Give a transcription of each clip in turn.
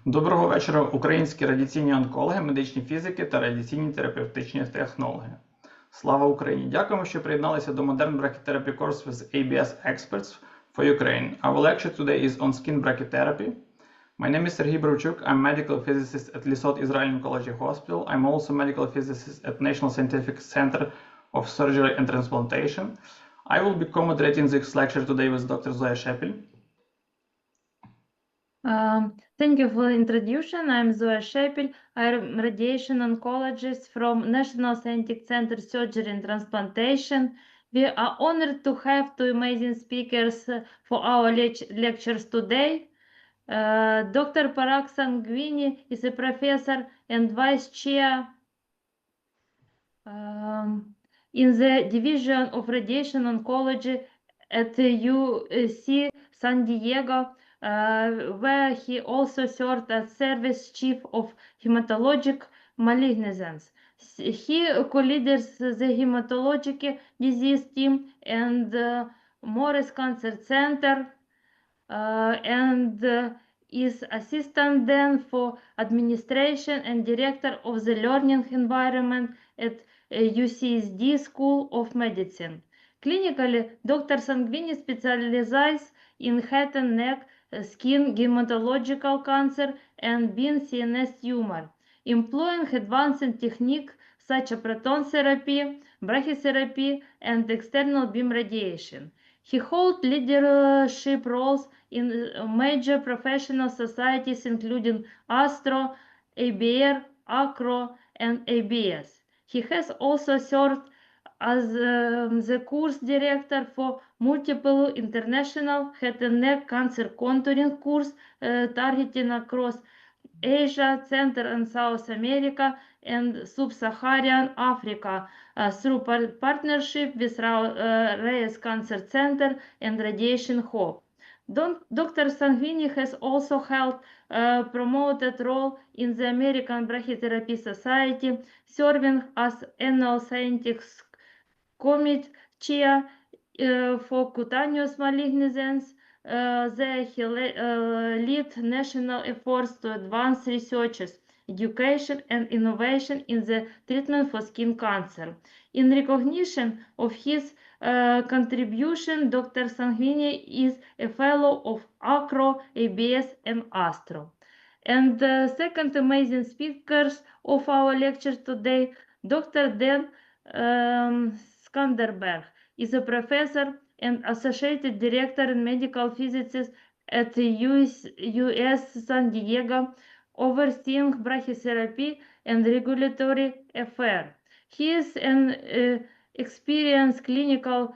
Доброго вечора, українські радіаційні онкологи, медичні фізики та радіаційні терапевтичні технологи. Слава Україні! Дякуємо, що приєдналися до Modern Brachytherapy course with ABS experts for Ukraine. Our lecture today is on skin brachytherapy. My name is Serhiy Bravchuk. I'm medical physicist at Lisot Israel Oncology Hospital. I'm also medical physicist at National Scientific Center of Surgery and Transplantation. I will be co-moderating this lecture today with Dr. Zoya Shepil. Thank you for the introduction. I'm Zoya Shepil. I'm radiation oncologist from National Scientific Center Surgery and Transplantation. We are honored to have two amazing speakers for our lectures today. Dr. Parag Sanghvi is a professor and vice chair in the Division of Radiation Oncology at UC San Diego, where he also served as service chief of hematologic malignancies. He co-leads the hematologic disease team and Morris Cancer Center and is assistant then for administration and director of the learning environment at UCSD School of Medicine. Clinically, Dr. Sanghvi specializes in head and neck, skin, hematological cancer, and bean CNS tumor, employing advanced techniques such as proton therapy, brachytherapy, and external beam radiation. He holds leadership roles in major professional societies including ASTRO, ABR, ACRO, and ABS. He has also served as the course director for multiple international head and neck cancer contouring course targeting across Asia, Central and South America, and Sub-Saharan Africa through partnership with Reyes Cancer Center and Radiation Hope. Dr. Sanghvi has also held a promoted role in the American Brachytherapy Society, serving as annual scientific committee chair for cutaneous malignancies. There he led national efforts to advance researches, education, and innovation in the treatment for skin cancer. In recognition of his contribution, Dr. Sanghvi is a fellow of ACRO, ABS, and ASTRO. And the second amazing speakers of our lecture today, Dr. Dan Scanderbeg is a professor and associate director and medical physicist at the US San Diego, overseeing brachytherapy and regulatory affairs. He is an experienced clinical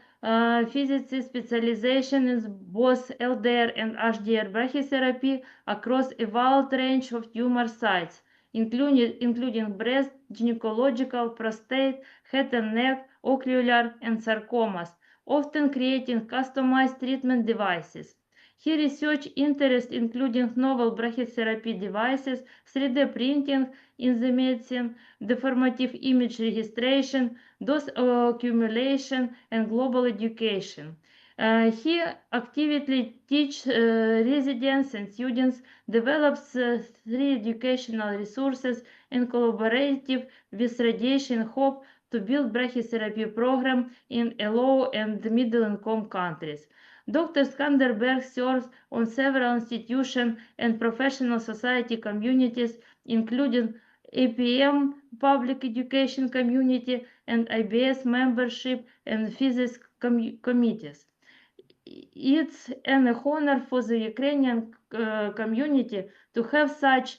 physicist specialization in both LDR and HDR brachytherapy across a wide range of tumor sites, including breast, gynecological, prostate, head and neck, ocular, and sarcomas, often creating customized treatment devices. His research interests including novel brachytherapy devices, 3D printing in the medicine, deformative image registration, dose accumulation, and global education. He actively teaches residents and students, develops three educational resources, and collaborative with Radiation Hope to build brachytherapy program in low and middle-income countries. Dr. Scanderbeg serves on several institutions and professional society communities, including APM public education community and IBS membership and physics committees. It's an honor for the Ukrainian community to have such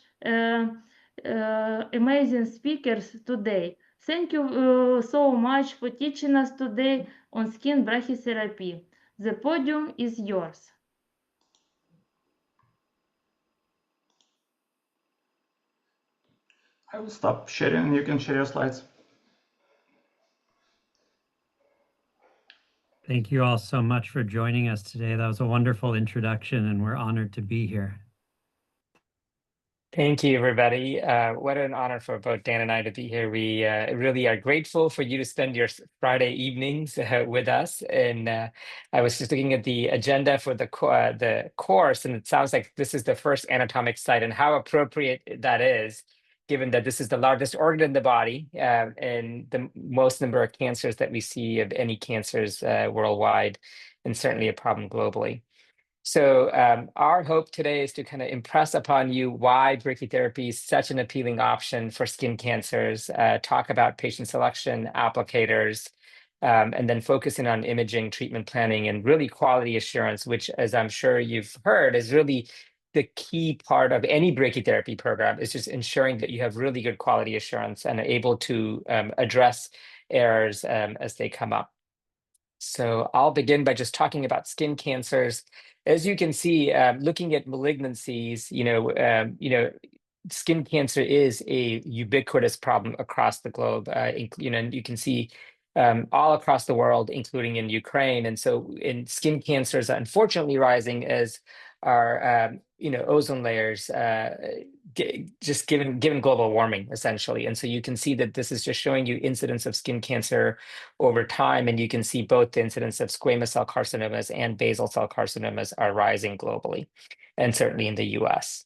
amazing speakers today. Thank you so much for teaching us today on skin brachytherapy. The podium is yours. I will stop sharing and you can share your slides. Thank you all so much for joining us today. That was a wonderful introduction and we're honored to be here. Thank you, everybody. What an honor for both Dan and I to be here. We really are grateful for you to spend your Friday evenings with us. And I was just looking at the agenda for the course, and it sounds like this is the first anatomic site, and how appropriate that is, given that this is the largest organ in the body and the most number of cancers that we see of any cancers worldwide, and certainly a problem globally. So our hope today is to kind of impress upon you why brachytherapy is such an appealing option for skin cancers, talk about patient selection, applicators, and then focusing on imaging, treatment planning, and really quality assurance, which, as I'm sure you've heard, is really the key part of any brachytherapy program, is just ensuring that you have really good quality assurance and are able to address errors as they come up. So I'll begin by just talking about skin cancers. As you can see, looking at malignancies, skin cancer is a ubiquitous problem across the globe. And you can see all across the world, including in Ukraine. And so, in skin cancers, unfortunately, rising as our ozone layers, just given global warming, essentially. And so you can see that this is just showing you incidence of skin cancer over time, and you can see both the incidence of squamous cell carcinomas and basal cell carcinomas are rising globally, and certainly in the US.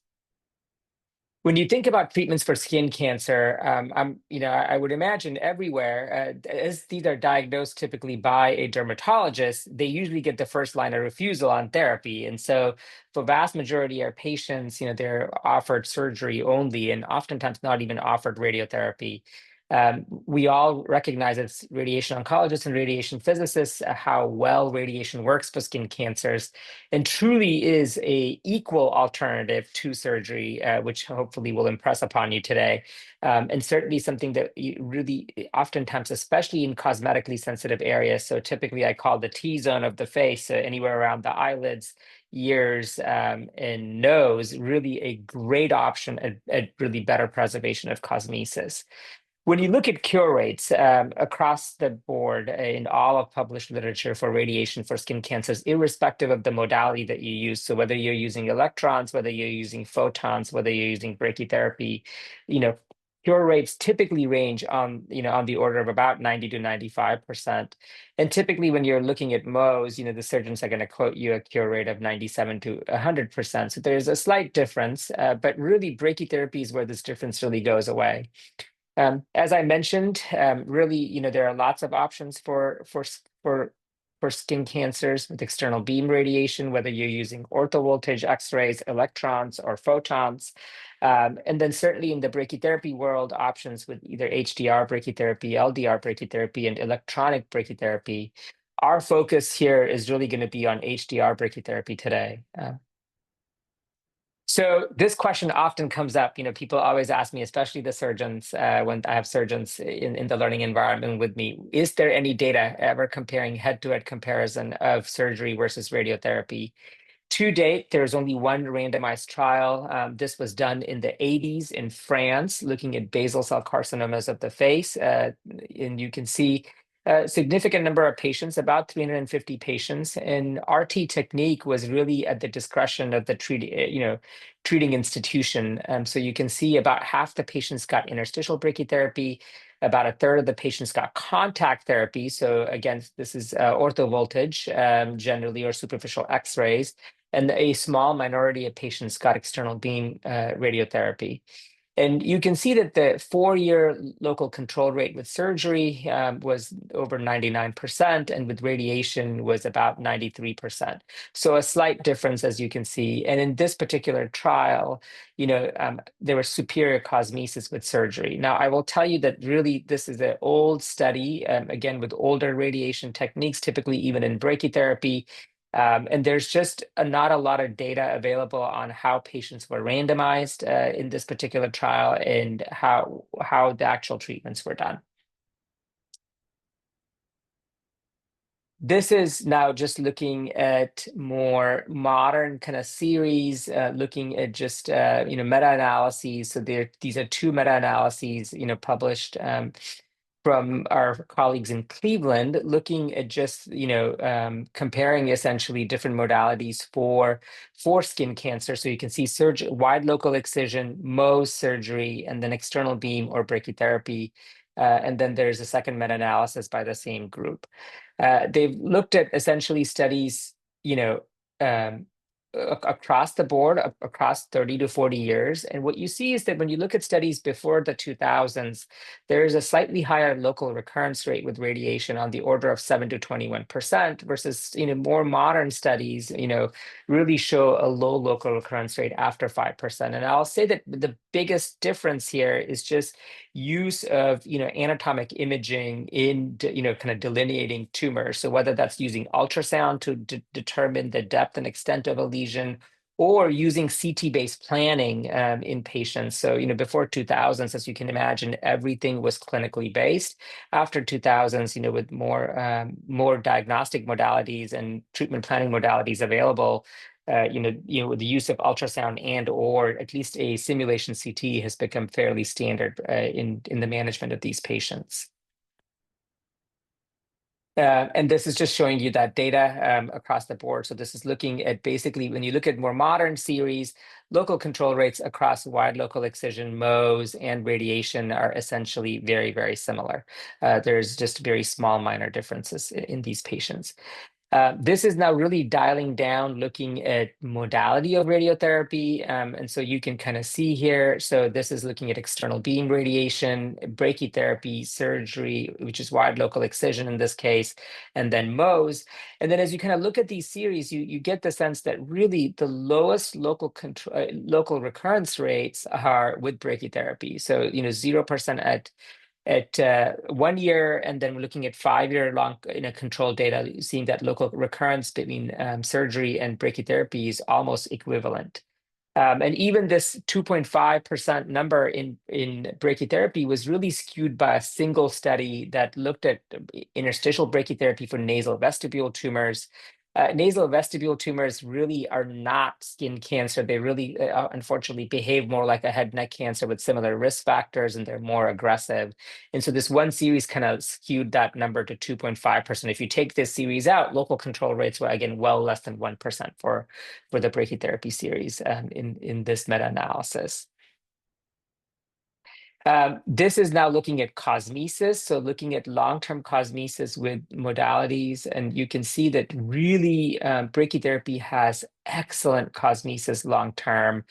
When you think about treatments for skin cancer, I would imagine everywhere, as these are diagnosed typically by a dermatologist, they usually get the first line of refusal on therapy. And so for vast majority of patients, they're offered surgery only, and oftentimes not even offered radiotherapy. We all recognize as radiation oncologists and radiation physicists how well radiation works for skin cancers, and truly is a equal alternative to surgery, which hopefully will impress upon you today. And certainly something that you really oftentimes, especially in cosmetically sensitive areas, so typically I call the T-zone of the face, anywhere around the eyelids, ears, and nose, really a great option at really better preservation of cosmesis. When you look at cure rates across the board in all of published literature for radiation for skin cancers, irrespective of the modality that you use, so whether you're using electrons, whether you're using photons, whether you're using brachytherapy, cure rates typically range on the order of about 90 to 95%. And typically when you're looking at Mohs, the surgeons are going to quote you a cure rate of 97 to 100%. So there's a slight difference, but really brachytherapy is where this difference really goes away. As I mentioned, really, there are lots of options for skin cancers with external beam radiation, whether you're using orthovoltage X-rays, electrons, or photons. And then certainly in the brachytherapy world, options with either HDR brachytherapy, LDR brachytherapy, and electronic brachytherapy. Our focus here is really going to be on HDR brachytherapy today. So this question often comes up. People always ask me, especially the surgeons, when I have surgeons in the learning environment with me, is there any data ever comparing head-to-head comparison of surgery versus radiotherapy? To date, there's only one randomized trial. This was done in the 80s in France, looking at basal cell carcinomas of the face. And you can see a significant number of patients, about 350 patients. And RT technique was really at the discretion of the treating institution. So you can see about half the patients got interstitial brachytherapy, about a third of the patients got contact therapy. So again, this is orthovoltage generally, or superficial X-rays. And a small minority of patients got external beam radiotherapy. And you can see that the 4-year local control rate with surgery was over 99%, and with radiation was about 93%. So a slight difference, as you can see. And in this particular trial, there was superior cosmesis with surgery. Now, I will tell you that really this is an old study, again, with older radiation techniques, typically even in brachytherapy. And there's just not a lot of data available on how patients were randomized in this particular trial, and how the actual treatments were done. This is now just looking at more modern kind of series, looking at just meta-analyses. So these are two meta-analyses published from our colleagues in Cleveland, looking at just, comparing essentially different modalities for skin cancer. So you can see wide local excision, Mohs surgery, and then external beam or brachytherapy. And then there's a second meta-analysis by the same group. They've looked at essentially studies, across the board, across 30 to 40 years. And what you see is that when you look at studies before the 2000s, there is a slightly higher local recurrence rate with radiation on the order of 7 to 21% versus, more modern studies, really show a low local recurrence rate after 5%. And I'll say that the biggest difference here is just use of, anatomic imaging in, kind of delineating tumors. So whether that's using ultrasound to determine the depth and extent of a lesion, or using CT-based planning in patients. So, before 2000s, as you can imagine, everything was clinically based. After 2000s, with more diagnostic modalities and treatment planning modalities available, with the use of ultrasound and or at least a simulation CT has become fairly standard in the management of these patients. And this is just showing you that data across the board. So this is looking at basically when you look at more modern series, local control rates across wide local excision, Mohs, and radiation are essentially very, very similar. There's just very small minor differences in these patients. This is now really dialing down, looking at modality of radiotherapy. And so you can kind of see here. So this is looking at external beam radiation, brachytherapy, surgery, which is wide local excision in this case, and then Mohs. And then as you kind of look at these series, you get the sense that really the lowest local local recurrence rates are with brachytherapy. So, 0% at 1 year, and then we're looking at 5-year long control data, seeing that local recurrence between surgery and brachytherapy is almost equivalent. And even this 2.5% number in brachytherapy was really skewed by a single study that looked at interstitial brachytherapy for nasal vestibule tumors. Nasal vestibule tumors really are not skin cancer. They really, unfortunately, behave more like a head neck cancer with similar risk factors, and they're more aggressive. And so this one series kind of skewed that number to 2.5%. If you take this series out, local control rates were, again, well less than 1% for the brachytherapy series in this meta-analysis. This is now looking at cosmesis, so looking at long-term cosmesis with modalities, and you can see that really brachytherapy has excellent cosmesis long-term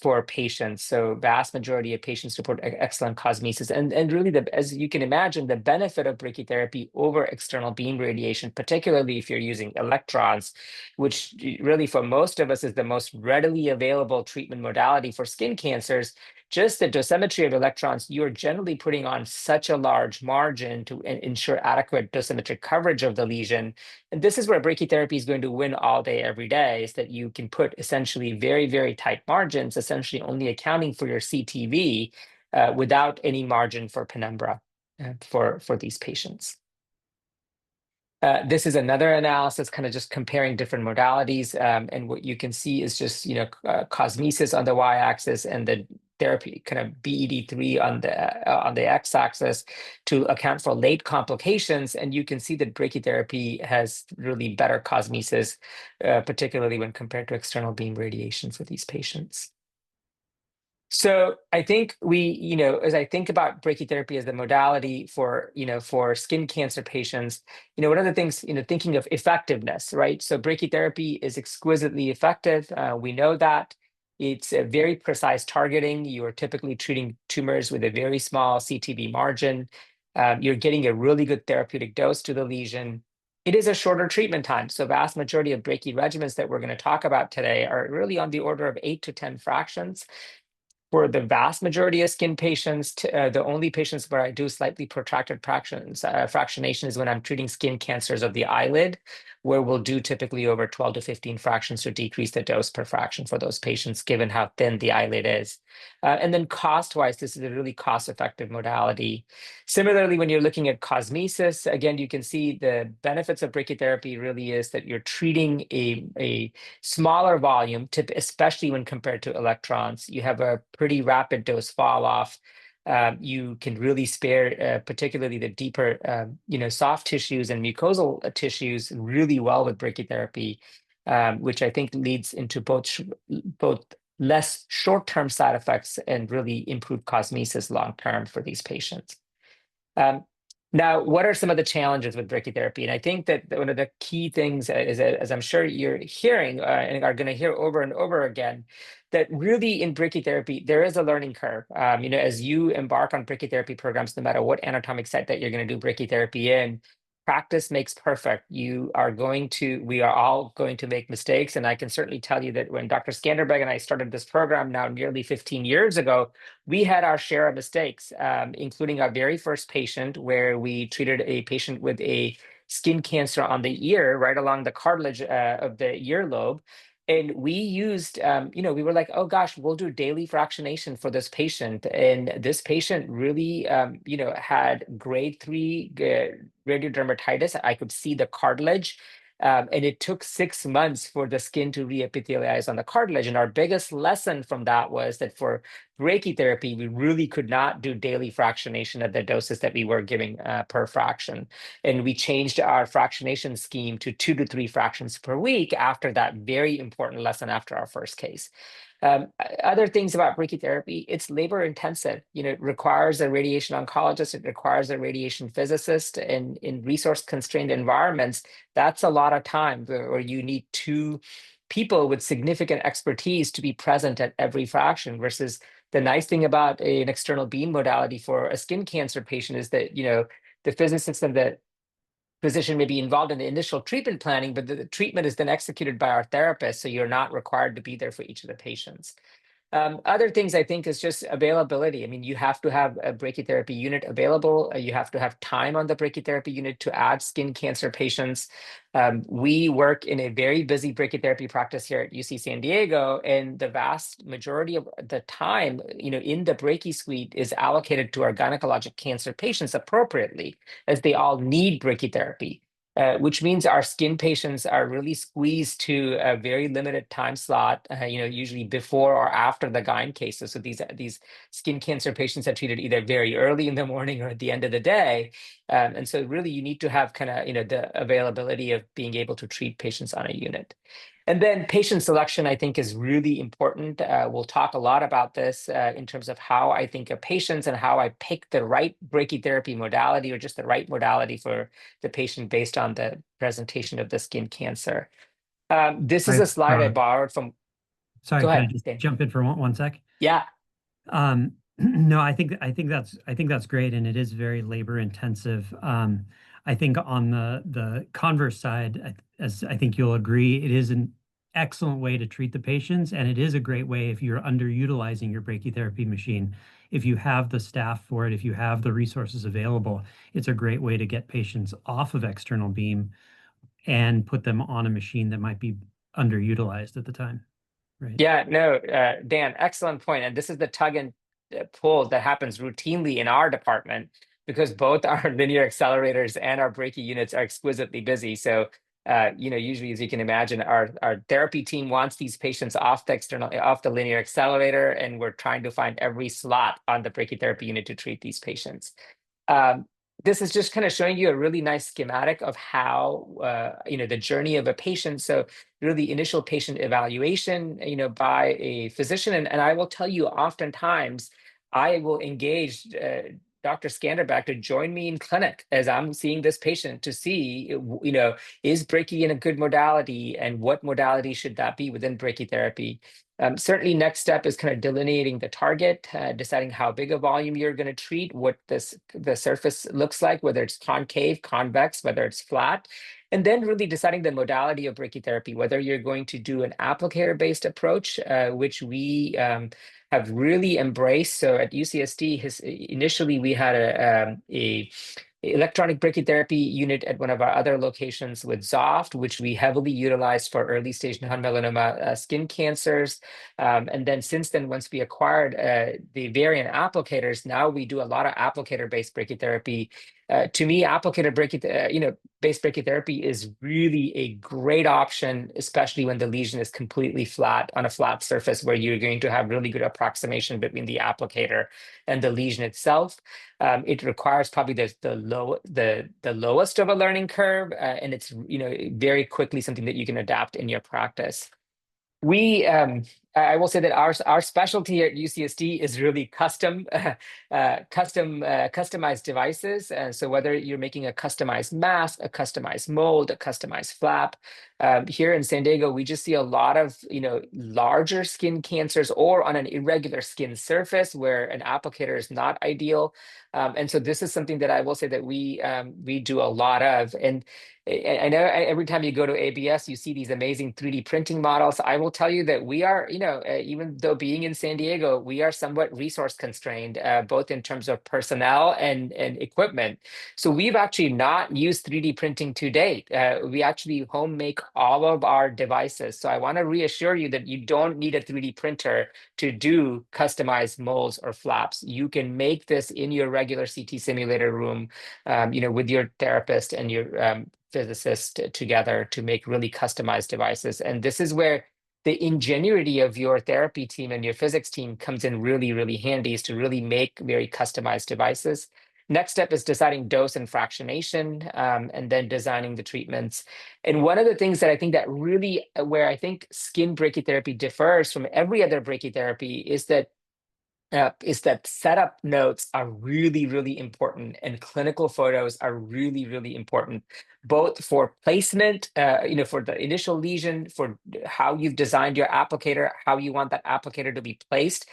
for patients. So vast majority of patients report excellent cosmesis, and really, as you can imagine, the benefit of brachytherapy over external beam radiation, particularly if you're using electrons, which really for most of us is the most readily available treatment modality for skin cancers. Just the dosimetry of electrons, you're generally putting on such a large margin to ensure adequate dosimetric coverage of the lesion. And this is where brachytherapy is going to win all day, every day, is that you can put essentially very, very tight margins, essentially only accounting for your CTV without any margin for penumbra for these patients. This is another analysis, kind of just comparing different modalities. And what you can see is just, cosmesis on the y-axis and the therapy, kind of BED3 on the x-axis to account for late complications. And you can see that brachytherapy has really better cosmesis, particularly when compared to external beam radiation for these patients. So I think as I think about brachytherapy as the modality for skin cancer patients, one of the things, thinking of effectiveness, right? So brachytherapy is exquisitely effective. We know that. It's a very precise targeting. You are typically treating tumors with a very small CTV margin. You're getting a really good therapeutic dose to the lesion. It is a shorter treatment time. So vast majority of brachy regimens that we're going to talk about today are really on the order of 8 to 10 fractions. For the vast majority of skin patients, the only patients where I do slightly protracted fractionation is when I'm treating skin cancers of the eyelid, where we'll do typically over 12 to 15 fractions to decrease the dose per fraction for those patients, given how thin the eyelid is. And then cost-wise, this is a really cost-effective modality. Similarly, when you're looking at cosmesis, again, you can see the benefits of brachytherapy really is that you're treating a smaller volume, especially when compared to electrons. You have a pretty rapid dose fall off. you can really spare particularly the deeper, soft tissues and mucosal tissues really well with brachytherapy, which I think leads into both less short-term side effects and really improved cosmesis long-term for these patients. Now, what are some of the challenges with brachytherapy? And I think that one of the key things is that, as I'm sure you're hearing and are going to hear over and over again, that really in brachytherapy, there is a learning curve. As you embark on brachytherapy programs, no matter what anatomic site that you're going to do brachytherapy in, practice makes perfect. We are all going to make mistakes. And I can certainly tell you that when Dr. Scanderbeg and I started this program now nearly 15 years ago, we had our share of mistakes, including our very first patient where we treated a patient with a skin cancer on the ear, right along the cartilage of the earlobe. And we used, we were like, oh gosh, we'll do daily fractionation for this patient. And this patient really, had grade 3 radiodermatitis. I could see the cartilage. And it took 6 months for the skin to reepithelialize on the cartilage. And our biggest lesson from that was that for brachytherapy, we really could not do daily fractionation at the doses that we were giving per fraction. And we changed our fractionation scheme to 2 to 3 fractions per week after that very important lesson after our first case. Other things about brachytherapy, it's labor intensive. It requires a radiation oncologist, it requires a radiation physicist, and in resource constrained environments, that's a lot of time where you need 2 people with significant expertise to be present at every fraction. Versus the nice thing about an external beam modality for a skin cancer patient is that, the physicist and the physician may be involved in the initial treatment planning, but the treatment is then executed by our therapist, so you're not required to be there for each of the patients. Other things I think is just availability. I mean, you have to have a brachytherapy unit available. You have to have time on the brachytherapy unit to add skin cancer patients. We work in a very busy brachytherapy practice here at UC San Diego, and the vast majority of the time, in the brachy suite is allocated to our gynecologic cancer patients appropriately, as they all need brachytherapy. Which means our skin patients are really squeezed to a very limited time slot, usually before or after the gyne cases. So these skin cancer patients are treated either very early in the morning or at the end of the day. And so really you need to have kind of, the availability of being able to treat patients on a unit. And then patient selection, I think, is really important. We'll talk a lot about this in terms of how I think of patients and how I pick the right brachytherapy modality or just the right modality for the patient based on the presentation of the skin cancer. This is a slide I borrowed from. Sorry, Go can ahead, I just Dan. jump in for one sec? Yeah. No, I think that's great, and it is very labor intensive. I think on the converse side, as I think you'll agree, it is an excellent way to treat the patients, and it is a great way if you're underutilizing your brachytherapy machine. If you have the staff for it, if you have the resources available, it's a great way to get patients off of external beam and put them on a machine that might be underutilized at the time. Right. Yeah, no, Dan, excellent point. And this is the tug and pull that happens routinely in our department because both our linear accelerators and our brachy units are exquisitely busy. So, usually, as you can imagine, our therapy team wants these patients off the linear accelerator, and we're trying to find every slot on the brachytherapy unit to treat these patients. This is just kind of showing you a really nice schematic of how, the journey of a patient. So really initial patient evaluation, by a physician. And I will tell you, oftentimes I will engage Dr. Scanderbeg to join me in clinic as I'm seeing this patient to see, is brachy in a good modality and what modality should that be within brachytherapy. Certainly next step is kind of delineating the target, deciding how big a volume you're going to treat, what the surface looks like, whether it's concave, convex, whether it's flat, and then really deciding the modality of brachytherapy, whether you're going to do an applicator-based approach, which we have really embraced. So at UCSD, initially we had a electronic brachytherapy unit at one of our other locations with Zoft, which we heavily utilized for early stage non-melanoma skin cancers. And then since then, once we acquired the variant applicators, now we do a lot of applicator-based brachytherapy. To me, based brachytherapy is really a great option, especially when the lesion is completely flat on a flat surface where you're going to have really good approximation between the applicator and the lesion itself. It requires probably the lowest of a learning curve, and it's very quickly something that you can adapt in your practice. I will say that our specialty here at UCSD is really customized devices. And so whether you're making a customized mask, a customized mold, a customized flap, here in San Diego, we just see a lot of larger skin cancers or on an irregular skin surface where an applicator is not ideal. And so this is something that I will say that we do a lot of. And I know every time you go to ABS, you see these amazing 3D printing models. I will tell you that we are, even though being in San Diego, we are somewhat resource constrained, both in terms of personnel and equipment. So we've actually not used 3D printing to date. We actually home make all of our devices. So I want to reassure you that you don't need a 3D printer to do customized molds or flaps. You can make this in your regular CT simulator room, with your therapist and your physicist together to make really customized devices. And this is where the ingenuity of your therapy team and your physics team comes in really, really handy, is to really make very customized devices. Next step is deciding dose and fractionation, and then designing the treatments. And one of the things that I think that really, where I think skin brachytherapy differs from every other brachytherapy is that setup notes are really, really important, and clinical photos are really, really important, both for placement, for the initial lesion, for how you've designed your applicator, how you want that applicator to be placed,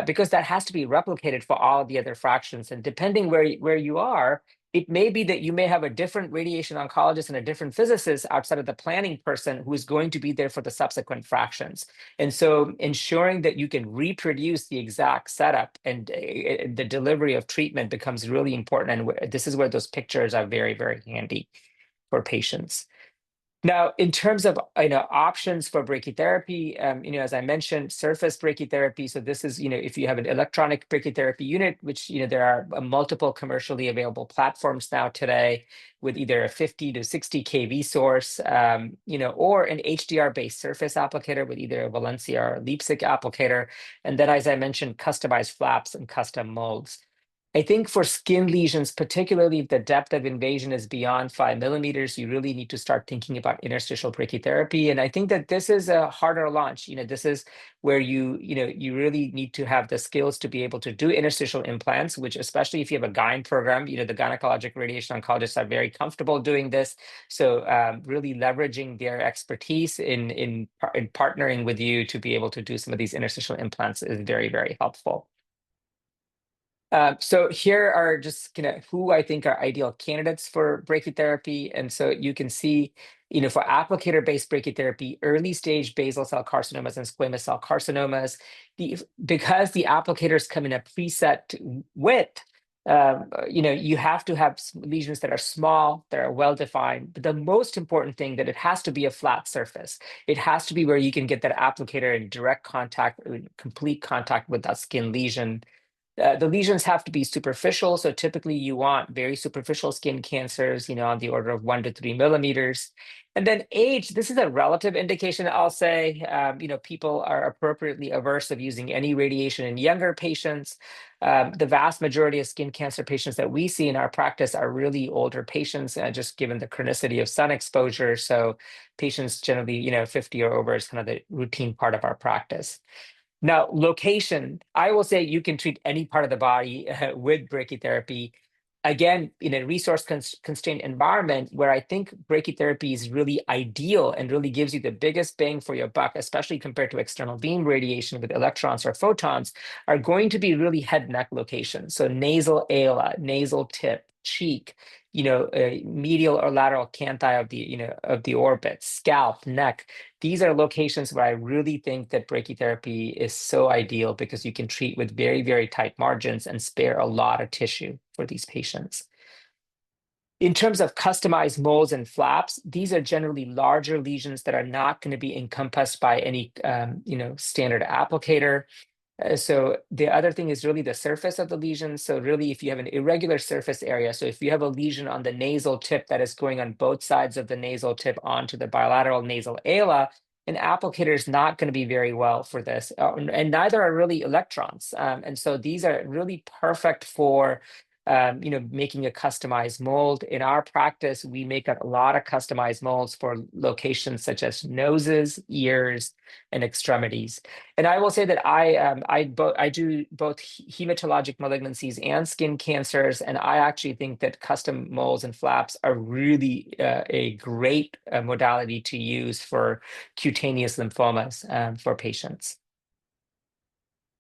because that has to be replicated for all the other fractions. And depending where you are, it may be that you may have a different radiation oncologist and a different physicist outside of the planning person who is going to be there for the subsequent fractions. And so ensuring that you can reproduce the exact setup and the delivery of treatment becomes really important. And this is where those pictures are very, very handy for patients. Now, in terms of options for brachytherapy, as I mentioned, surface brachytherapy. So this is if you have an electronic brachytherapy unit, which there are multiple commercially available platforms now today with either a 50 to 60 kV source, or an HDR-based surface applicator with either a Valencia or a Leipzig applicator, and then, as I mentioned, customized flaps and custom molds. I think for skin lesions, particularly if the depth of invasion is beyond 5 millimeters, you really need to start thinking about interstitial brachytherapy. And I think that this is a harder launch. This is where you really need to have the skills to be able to do interstitial implants, which, especially if you have a GYN program, the gynecologic radiation oncologists are very comfortable doing this. So really leveraging their expertise in partnering with you to be able to do some of these interstitial implants is very, very helpful. So here are just who I think are ideal candidates for brachytherapy. And so you can see, for applicator-based brachytherapy, early stage basal cell carcinomas and squamous cell carcinomas, because the applicators come in a preset width, you have to have lesions that are small, that are well-defined. But the most important thing, that it has to be a flat surface. It has to be where you can get that applicator in direct contact, complete contact with that skin lesion. The lesions have to be superficial. So typically you want very superficial skin cancers, on the order of 1 to 3 millimeters. And then age, this is a relative indication, I'll say. People are appropriately averse of using any radiation in younger patients. The vast majority of skin cancer patients that we see in our practice are really older patients, just given the chronicity of sun exposure. So patients generally, 50 or over is kind of the routine part of our practice. Now, location, I will say you can treat any part of the body with brachytherapy. Again, in a resource-constrained environment where I think brachytherapy is really ideal and really gives you the biggest bang for your buck, especially compared to external beam radiation with electrons or photons, are going to be really head-neck locations. So nasal ala, nasal tip, cheek, medial or lateral canthi of the orbit, scalp, neck. These are locations where I really think that brachytherapy is so ideal, because you can treat with very, very tight margins and spare a lot of tissue for these patients. In terms of customized molds and flaps, these are generally larger lesions that are not going to be encompassed by any standard applicator. So the other thing is really the surface of the lesion. So really, if you have an irregular surface area, so if you have a lesion on the nasal tip that is going on both sides of the nasal tip onto the bilateral nasal ala, an applicator is not going to be very well for this, and neither are really electrons. And so these are really perfect for making a customized mold. In our practice, we make a lot of customized molds for locations such as noses, ears, and extremities. And I will say that I do both hematologic malignancies and skin cancers, and I actually think that custom molds and flaps are really a great modality to use for cutaneous lymphomas for patients.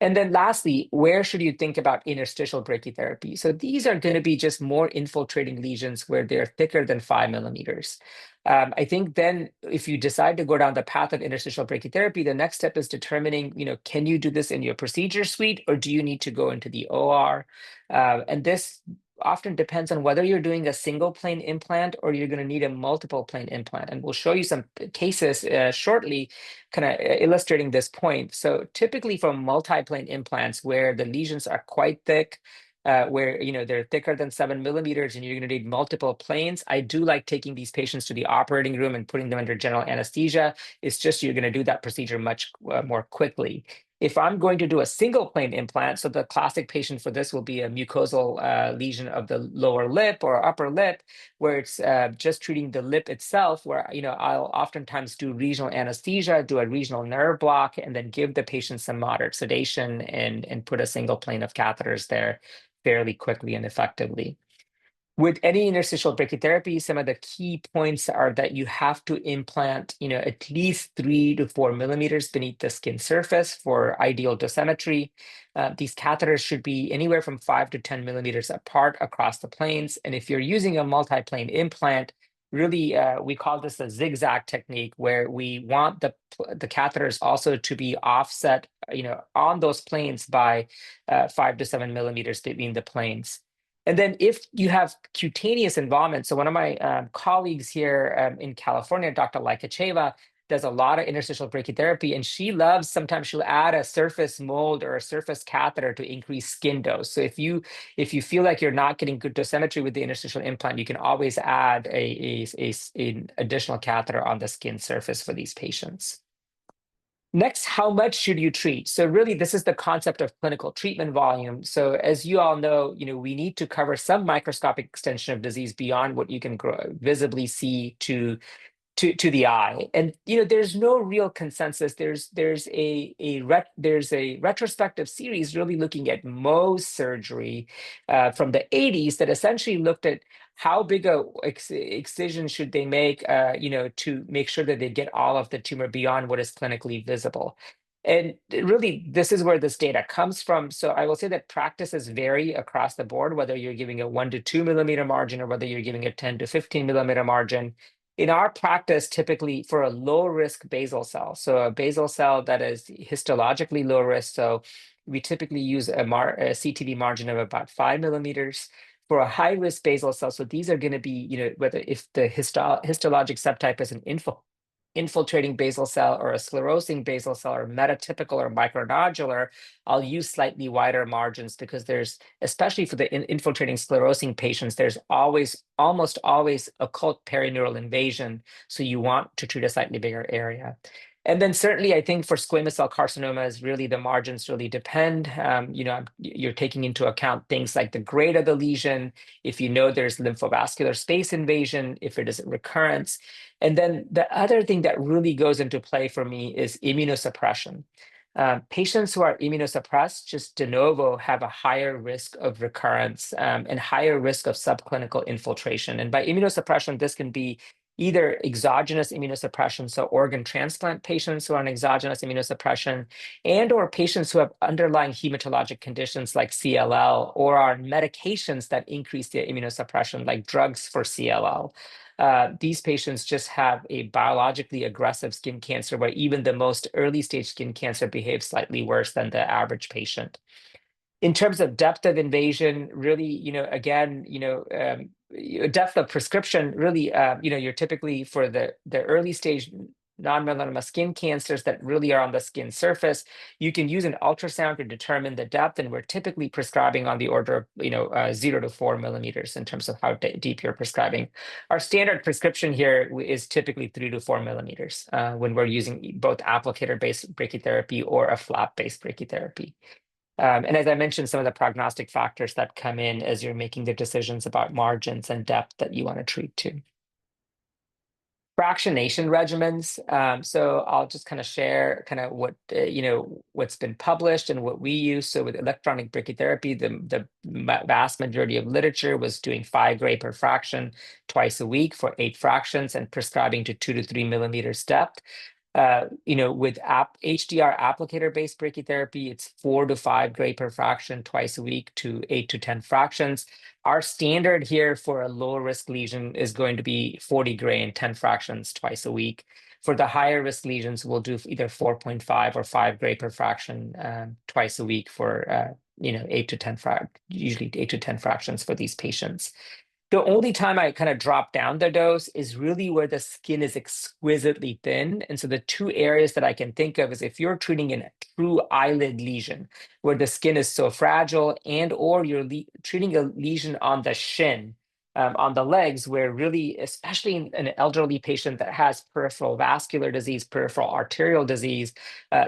And then lastly, where should you think about interstitial brachytherapy? So these are going to be just more infiltrating lesions where they're thicker than 5 millimeters. I think then if you decide to go down the path of interstitial brachytherapy, the next step is determining, can you do this in your procedure suite, or do you need to go into the OR? And this often depends on whether you're doing a single plane implant or you're going to need a multiple plane implant. And we'll show you some cases shortly kind of illustrating this point. So typically for multi-plane implants where the lesions are quite thick, where they're thicker than 7 millimeters and you're going to need multiple planes, I do like taking these patients to the operating room and putting them under general anesthesia. It's just you're going to do that procedure much more quickly. If I'm going to do a single plane implant, so the classic patient for this will be a mucosal lesion of the lower lip or upper lip, where it's just treating the lip itself, where I'll oftentimes do regional anesthesia, do a regional nerve block, and then give the patient some moderate sedation and put a single plane of catheters there fairly quickly and effectively. With any interstitial brachytherapy, some of the key points are that you have to implant, at least 3 to 4 millimeters beneath the skin surface for ideal dosimetry. These catheters should be anywhere from 5 to 10 millimeters apart across the planes. And if you're using a multi-plane implant, really, we call this a zigzag technique, where we want the catheters also to be offset, on those planes by 5 to 7 millimeters between the planes. And then if you have cutaneous involvement, so one of my colleagues here in California, Dr. Lykacheva, does a lot of interstitial brachytherapy, and sometimes she'll add a surface mold or a surface catheter to increase skin dose. So if you feel like you're not getting good dosimetry with the interstitial implant, you can always add an additional catheter on the skin surface for these patients. Next, how much should you treat? So really, this is the concept of clinical treatment volume. So as you all know, we need to cover some microscopic extension of disease beyond what you can visibly see to the eye. And there's no real consensus. There's a retrospective series really looking at Mohs surgery from the 80s that essentially looked at how big a excision should they make, to make sure that they get all of the tumor beyond what is clinically visible. And really, this is where this data comes from. So I will say that practices vary across the board, whether you're giving a 1 to 2 millimeter margin or whether you're giving a 10 to 15 millimeter margin. In our practice, typically for a low-risk basal cell, so a basal cell that is histologically low risk, so we typically use a CTD margin of about 5 millimeters. For a high-risk basal cell, so these are going to be, whether if the histologic subtype is an infiltrating basal cell or a sclerosing basal cell or metatypical or micronodular, I'll use slightly wider margins because there's, especially for the infiltrating sclerosing patients, there's almost always occult perineural invasion. So you want to treat a slightly bigger area. And then certainly, I think for squamous cell carcinomas, really the margins really depend. You're taking into account things like the grade of the lesion, if there's lymphovascular space invasion, if it is a recurrence. And then the other thing that really goes into play for me is immunosuppression. Patients who are immunosuppressed just de novo have a higher risk of recurrence and higher risk of subclinical infiltration. And by immunosuppression, this can be either exogenous immunosuppression, so organ transplant patients who are on exogenous immunosuppression, and or patients who have underlying hematologic conditions like CLL or are medications that increase their immunosuppression, like drugs for CLL. These patients just have a biologically aggressive skin cancer where even the most early stage skin cancer behaves slightly worse than the average patient. In terms of depth of invasion, really, depth of prescription, really, you're typically for the early stage non-melanoma skin cancers that really are on the skin surface, you can use an ultrasound to determine the depth, and we're typically prescribing on the order of 0 to 4 millimeters in terms of how deep you're prescribing. Our standard prescription here is typically 3 to 4 millimeters when we're using both applicator-based brachytherapy or a flap-based brachytherapy. And as I mentioned, some of the prognostic factors that come in as you're making the decisions about margins and depth that you want to treat to. Fractionation regimens. So I'll just kind of share kind of what, what's been published and what we use. So with electronic brachytherapy, the vast majority of literature was doing 5 gray per fraction twice a week for 8 fractions and prescribing to 2 to 3 millimeters depth. With HDR applicator-based brachytherapy, it's 4 to 5 gray per fraction twice a week to 8 to 10 fractions. Our standard here for a low risk lesion is going to be 40 gray and 10 fractions twice a week. For the higher risk lesions, we'll do either 4.5 or 5 gray per fraction twice a week for 8 to 10 usually 8 to 10 fractions for these patients. The only time I kind of drop down the dose is really where the skin is exquisitely thin. And so the 2 areas that I can think of is if you're treating a true eyelid lesion where the skin is so fragile, and or you're treating a lesion on the shin, on the legs, where really, especially in an elderly patient that has peripheral vascular disease, peripheral arterial disease,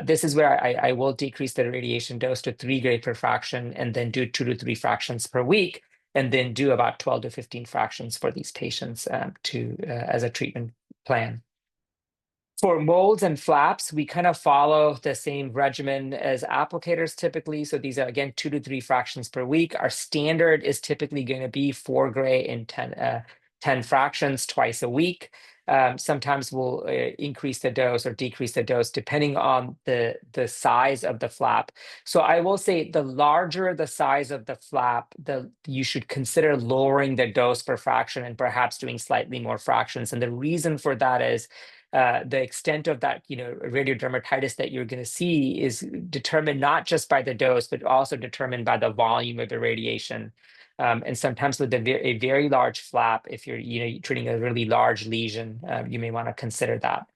this is where I will decrease the radiation dose to 3 gray per fraction and then do 2 to 3 fractions per week, and then do about 12 to 15 fractions for these patients as a treatment plan. For molds and flaps, we kind of follow the same regimen as applicators typically. So these are, again, 2 to 3 fractions per week. Our standard is typically going to be 4 gray and 10 fractions twice a week. Sometimes we'll increase the dose or decrease the dose depending on the size of the flap. So I will say the larger the size of the flap, you should consider lowering the dose per fraction and perhaps doing slightly more fractions. And the reason for that is the extent of that radiodermatitis that you're going to see is determined not just by the dose, but also determined by the volume of the radiation. And sometimes with a very large flap, if you're treating a really large lesion, you may want to consider that.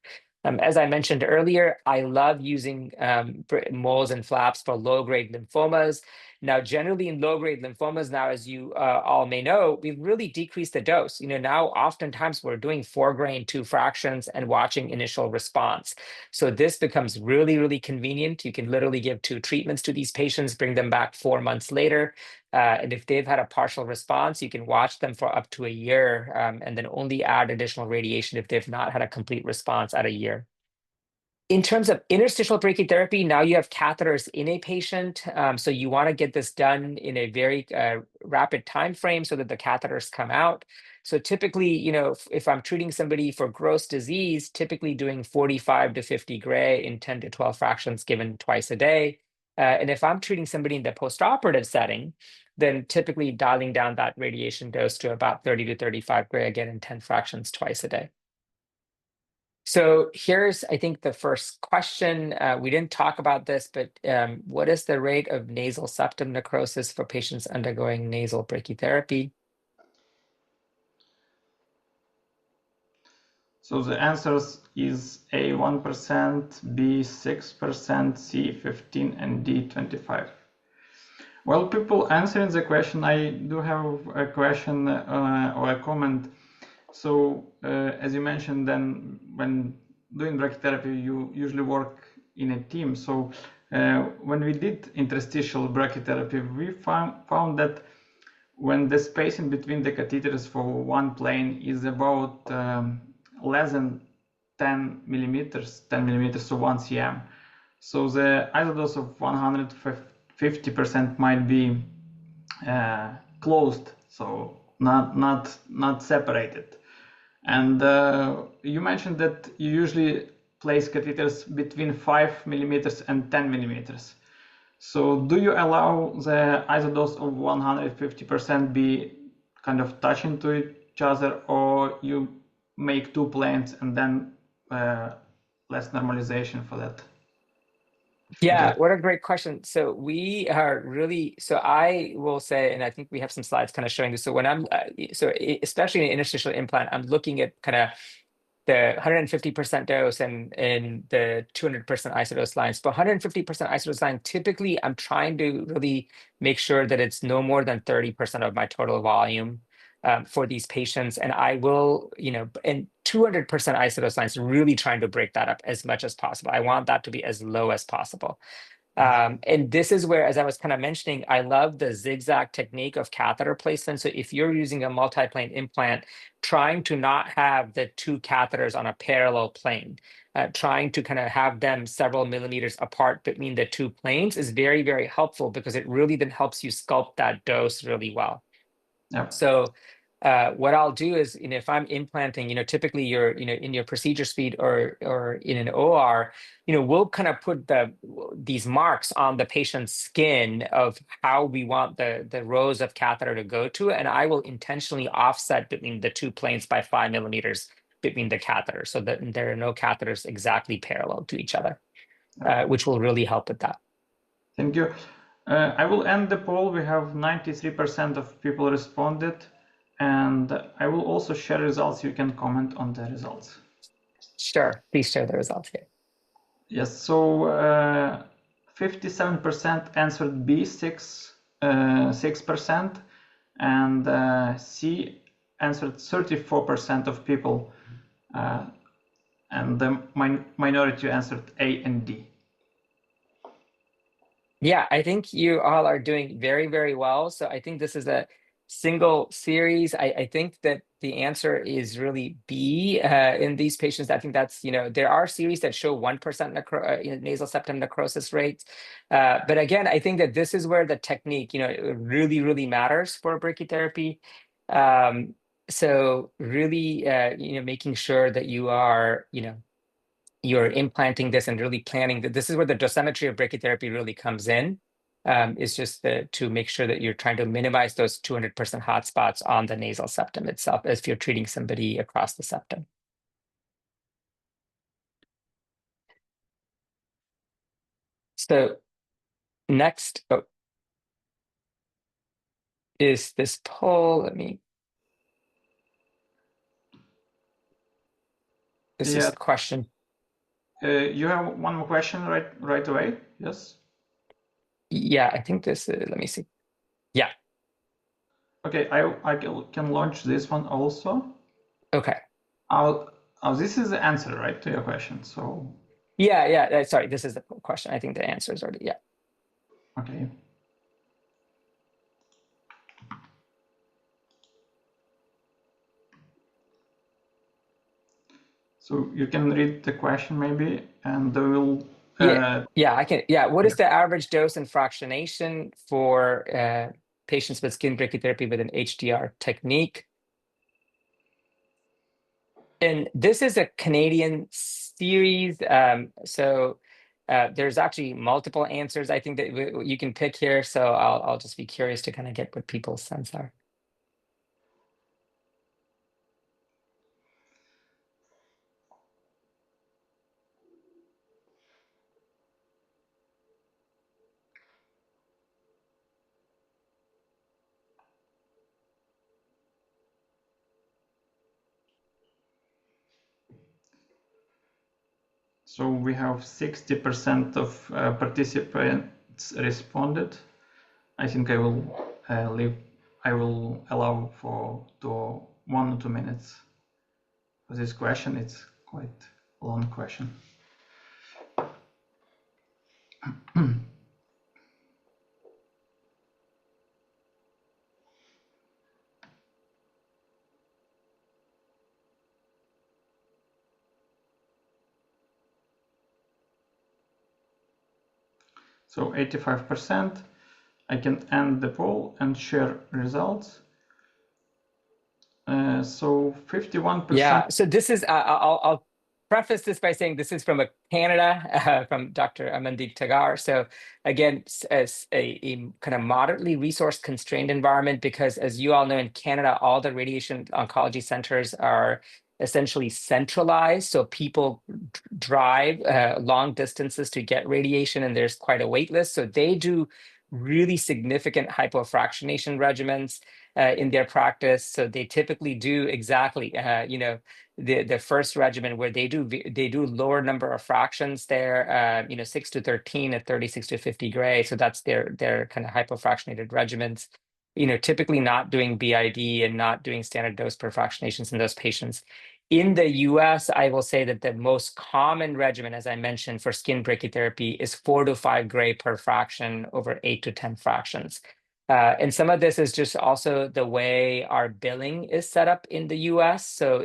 As I mentioned earlier, I love using moles and flaps for low-grade lymphomas. Now, generally in low-grade lymphomas, now, as you all may know, we've really decreased the dose. Now oftentimes we're doing 4 gray and 2 fractions and watching initial response. So this becomes really, really convenient. You can literally give 2 treatments to these patients, bring them back 4 months later. And if they've had a partial response, you can watch them for up to a year and then only add additional radiation if they've not had a complete response at a year. In terms of interstitial brachytherapy, now you have catheters in a patient. So you want to get this done in a very rapid time frame so that the catheters come out. So typically, if I'm treating somebody for gross disease, typically doing 45 to 50 gray in 10 to 12 fractions given twice a day. And if I'm treating somebody in the postoperative setting, then typically dialing down that radiation dose to about 30 to 35 gray again in 10 fractions twice a day. So here's, I think, the first question. We didn't talk about this, but what is the rate of nasal septum necrosis for patients undergoing nasal brachytherapy? So the answers is A 1%, B 6%, C 15, and D 25. While people answering the question, I do have a question or a comment. So as you mentioned, then when doing brachytherapy, you usually work in a team. So when we did interstitial brachytherapy, we found that when the spacing between the catheters for one plane is about less than 10 millimeters, so 1 cm. So the isodose of 150% might be closed, so not separated. And you mentioned that you usually place catheters between 5 millimeters and 10 millimeters. So do you allow the isodose of 150% be kind of touching to each other, or you make 2 planes and then less normalization for that? Yeah, what a great question. So we are really, so I will say, and I think we have some slides kind of showing this. So when I'm, especially in an interstitial implant, I'm looking at kind of the 150% dose and the 200% isodose lines. But 150% isodose line, typically I'm trying to really make sure that it's no more than 30% of my total volume for these patients. And I will, and 200% isodose lines, really trying to break that up as much as possible. I want that to be as low as possible. And this is where, as I was kind of mentioning, I love the zigzag technique of catheter placement. So if you're using a multi-plane implant, trying to not have the two catheters on a parallel plane, trying to kind of have them several millimeters apart between the two planes is very, very helpful, because it really then helps you sculpt that dose really well. Yep. So what I'll do is, if I'm implanting, typically you're, in your procedure suite or in an OR, we'll kind of put these marks on the patient's skin of how we want the rows of catheter to go to, and I will intentionally offset between the two planes by 5 millimeters between the catheters, so that there are no catheters exactly parallel to each other, which will really help with that. Thank you. I will end the poll. We have 93% of people responded. And I will also share results. You can comment on the results. Sure, please share the results here. Yes, so 57% answered B, 6%, and C answered 34% of people, and the minority answered A and D. Yeah, I think you all are doing very, very well. So I think this is a single series. I think that the answer is really B in these patients. I think that's, there are series that show 1% nasal septum necrosis rates. But again, I think that this is where the technique, it really, really matters for brachytherapy. So really, making sure that you are, you're implanting this and really planning that. This is where the dosimetry of brachytherapy really comes in. Is just to make sure that you're trying to minimize those 200% hotspots on the nasal septum itself as if you're treating somebody across the septum. So next is this poll. This is the question. You have one more question right away? Yes? Yeah, I think this, let me see. Yeah. Okay, I can launch this one also. Okay. This is the answer, right, to your question, so. Yeah, sorry, this is the question. I think the answer is already, yeah. Okay. So you can read the question maybe, and we'll. Yeah, I can. Yeah, what is the average dose and fractionation for patients with skin brachytherapy with an HDR technique? And this is a Canadian series, so there's actually multiple answers. I think that you can pick here. So I'll just be curious to kind of get what people's sense are. So we have 60% of participants responded. I think I will I will allow for 1 or 2 minutes for this question. It's quite a long question. So 85%. I can end the poll and share results. So 51%. Yeah, so this is, I'll preface this by saying this is from Canada, from Dr. Amandeep Tagar. So again, as a kind of moderately resource constrained environment, because as you all know, in Canada, all the radiation oncology centers are essentially centralized. So people drive long distances to get radiation, and there's quite a wait list. So they do really significant hypofractionation regimens in their practice. So they typically do exactly, the first regimen where they do lower number of fractions there, 6 to 13 at 36 to 50 gray. So that's their kind of hypofractionated regimens. Typically not doing BID and not doing standard dose per fractionations in those patients. In the US, I will say that the most common regimen, as I mentioned, for skin brachytherapy is 4 to 5 gray per fraction over 8 to 10 fractions. And some of this is just also the way our billing is set up in the US. So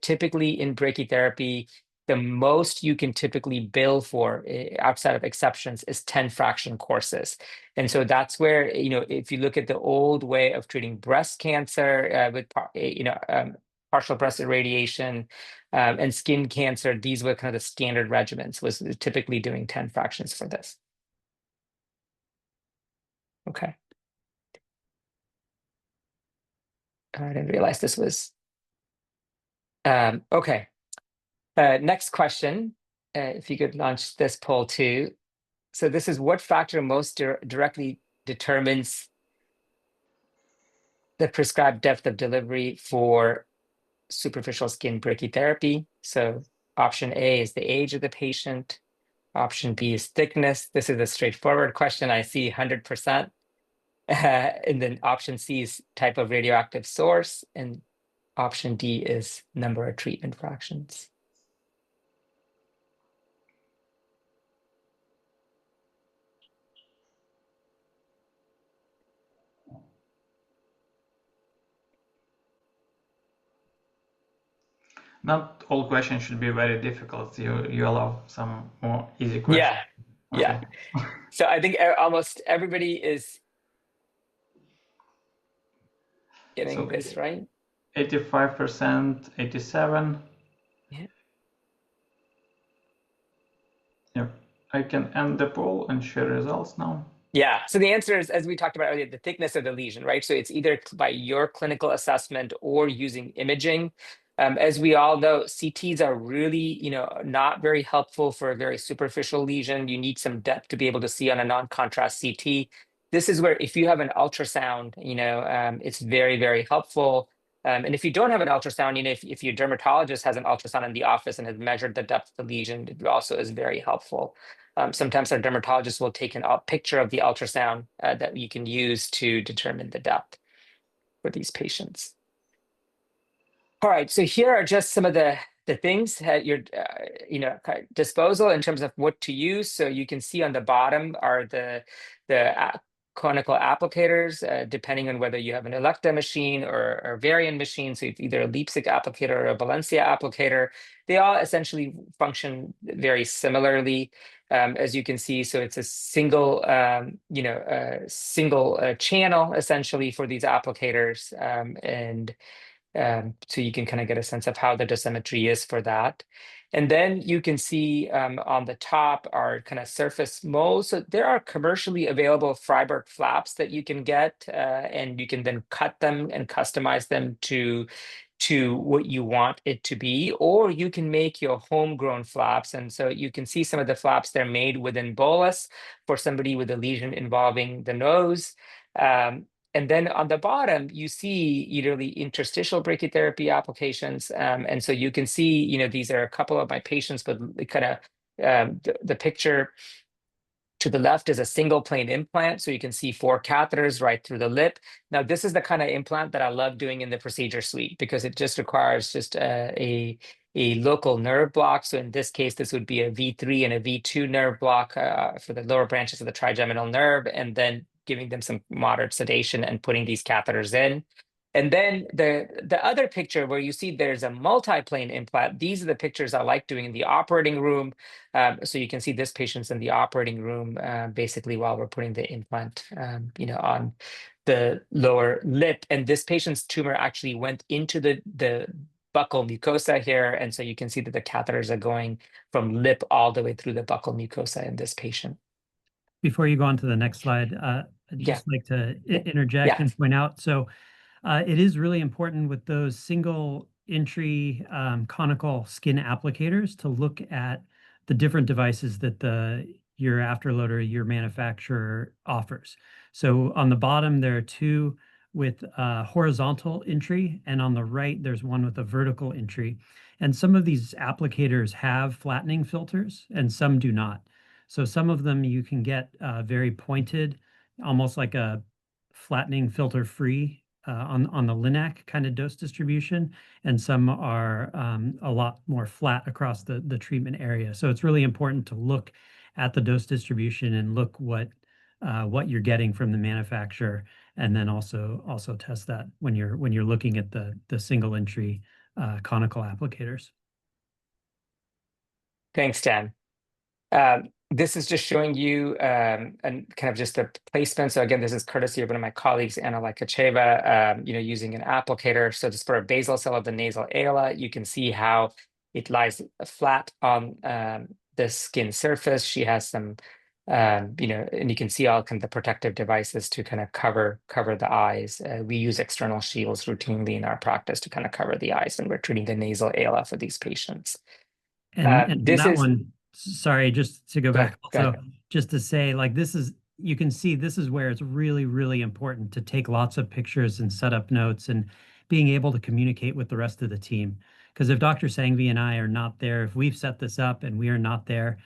typically in brachytherapy, the most you can typically bill for outside of exceptions is 10 fraction courses. And so that's where, if you look at the old way of treating breast cancer with, partial breast irradiation and skin cancer, these were kind of the standard regimens, was typically doing 10 fractions for this. Okay. I didn't realize this was, okay. Next question, if you could launch this poll too. So this is, what factor most directly determines the prescribed depth of delivery for superficial skin brachytherapy? So option A is the age of the patient. Option B is thickness. This is a straightforward question. I see 100%. And then option C is type of radioactive source. And option D is number of treatment fractions. Not all questions should be very difficult. You allow some more easy questions. Yeah. So I think almost everybody is getting this right. 85%, 87. Yeah. Yep. I can end the poll and share results now. Yeah. So the answer is, as we talked about earlier, the thickness of the lesion, right? So it's either by your clinical assessment or using imaging. As we all know, CTs are really, not very helpful for a very superficial lesion. You need some depth to be able to see on a non-contrast CT. This is where, if you have an ultrasound, it's very, very helpful. And if you don't have an ultrasound, if your dermatologist has an ultrasound in the office and has measured the depth of the lesion, it also is very helpful. Sometimes our dermatologist will take a picture of the ultrasound that you can use to determine the depth for these patients. All right, so here are just some of the things at your disposal in terms of what to use. So you can see on the bottom are the conical applicators, depending on whether you have an Electa machine or a Varian machine. So it's either a Leipzig applicator or a Valencia applicator. They all essentially function very similarly, as you can see. So it's a single, channel essentially for these applicators, so you can kind of get a sense of how the dosimetry is for that. And then you can see on the top are kind of surface molds. So there are commercially available Freiberg flaps that you can get, and you can then cut them and customize them to what you want it to be, or you can make your homegrown flaps. And so you can see some of the flaps, they're made within bolus for somebody with a lesion involving the nose. And then on the bottom, you see either the interstitial brachytherapy applications. And so you can see, these are a couple of my patients, but kind of the picture to the left is a single plane implant. So you can see 4 catheters right through the lip. Now, this is the kind of implant that I love doing in the procedure suite because it just requires just a local nerve block. So in this case, this would be a V3 and a V2 nerve block for the lower branches of the trigeminal nerve, and then giving them some moderate sedation and putting these catheters in. And then the other picture where you see there's a multi-plane implant, these are the pictures I like doing in the operating room. So you can see this patient's in the operating room, basically while we're putting the implant, on the lower lip. And this patient's tumor actually went into the buccal mucosa here. And so you can see that the catheters are going from lip all the way through the buccal mucosa in this patient. Before you go on to the next slide, I'd just like to interject and point out. So it is really important with those single entry conical skin applicators to look at the different devices that your afterloader, your manufacturer offers. So on the bottom, there are 2 with a horizontal entry, and on the right, there's one with a vertical entry. And some of these applicators have flattening filters and some do not. So some of them you can get very pointed, almost like a flattening filter free on the Linac kind of dose distribution, and some are a lot more flat across the treatment area. So it's really important to look at the dose distribution and look what you're getting from the manufacturer, and then also test that when you're looking at the single entry conical applicators. Thanks, Dan. This is just showing you and kind of just the placement. So again, this is courtesy of one of my colleagues, Anna Lykacheva, using an applicator. So just for a basal cell of the nasal ala, you can see how it lies flat on the skin surface. She has some, and you can see all kind of the protective devices to kind of cover the eyes. We use external shields routinely in our practice to kind of cover the eyes, and we're treating the nasal ala for these patients. And This that is one, sorry, just to go Go back ahead. also, just to say, like, you can see this is where it's really, really important to take lots of pictures and set up notes and being able to communicate with the rest of the team. Because if Dr. Sanghvi and I are not there, if we've set this up and we are not there,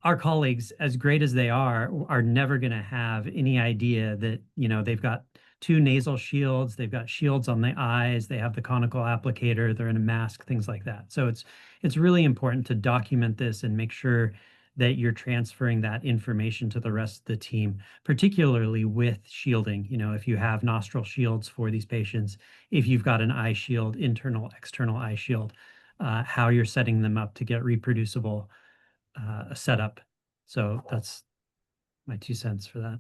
our colleagues, as great as they are never going to have any idea that, they've got two nasal shields, they've got shields on the eyes, they have the conical applicator, they're in a mask, things like that. So it's really important to document this and make sure that you're transferring that information to the rest of the team, particularly with shielding. If you have nostril shields for these patients, if you've got an eye shield, internal, external eye shield, how you're setting them up to get reproducible setup. So that's my 2 cents for that.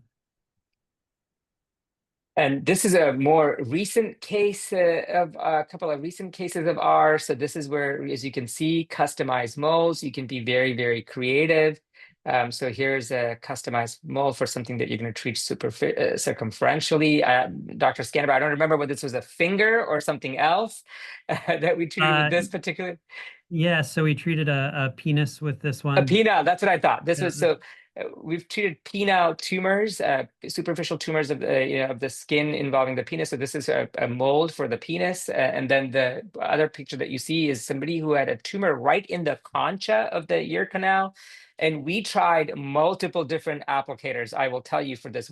And this is a more recent case of a couple of recent cases of ours. So this is where, as you can see, customized molds. You can be very, very creative. So here's a customized mold for something that you're going to treat circumferentially. Dr. Scanderbeg, I don't remember whether this was a finger or something else that we treated with this particular. Yeah, so we treated a penis with this one. A penile, that's what I thought. This Yeah, was so. We've treated penile tumors, superficial tumors of the skin involving the penis. So this is a mold for the penis, and then the other picture that you see is somebody who had a tumor right in the concha of the ear canal. And we tried multiple different applicators. I will tell you for this,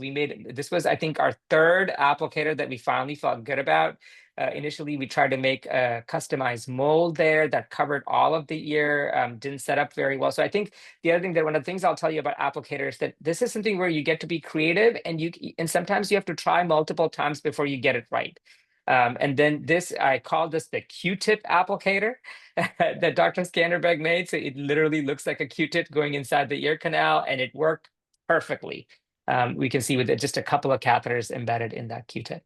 this was, I think, our third applicator that we finally felt good about. Initially, we tried to make a customized mold there that covered all of the ear, didn't set up very well. So I think the other thing that one of the things I'll tell you about applicators, that this is something where you get to be creative, and sometimes you have to try multiple times before you get it right. And then I call this the Q-tip applicator that Dr. Scanderbeg made. So it literally looks like a Q-tip going inside the ear canal, and it worked perfectly. We can see with just a couple of catheters embedded in that Q-tip.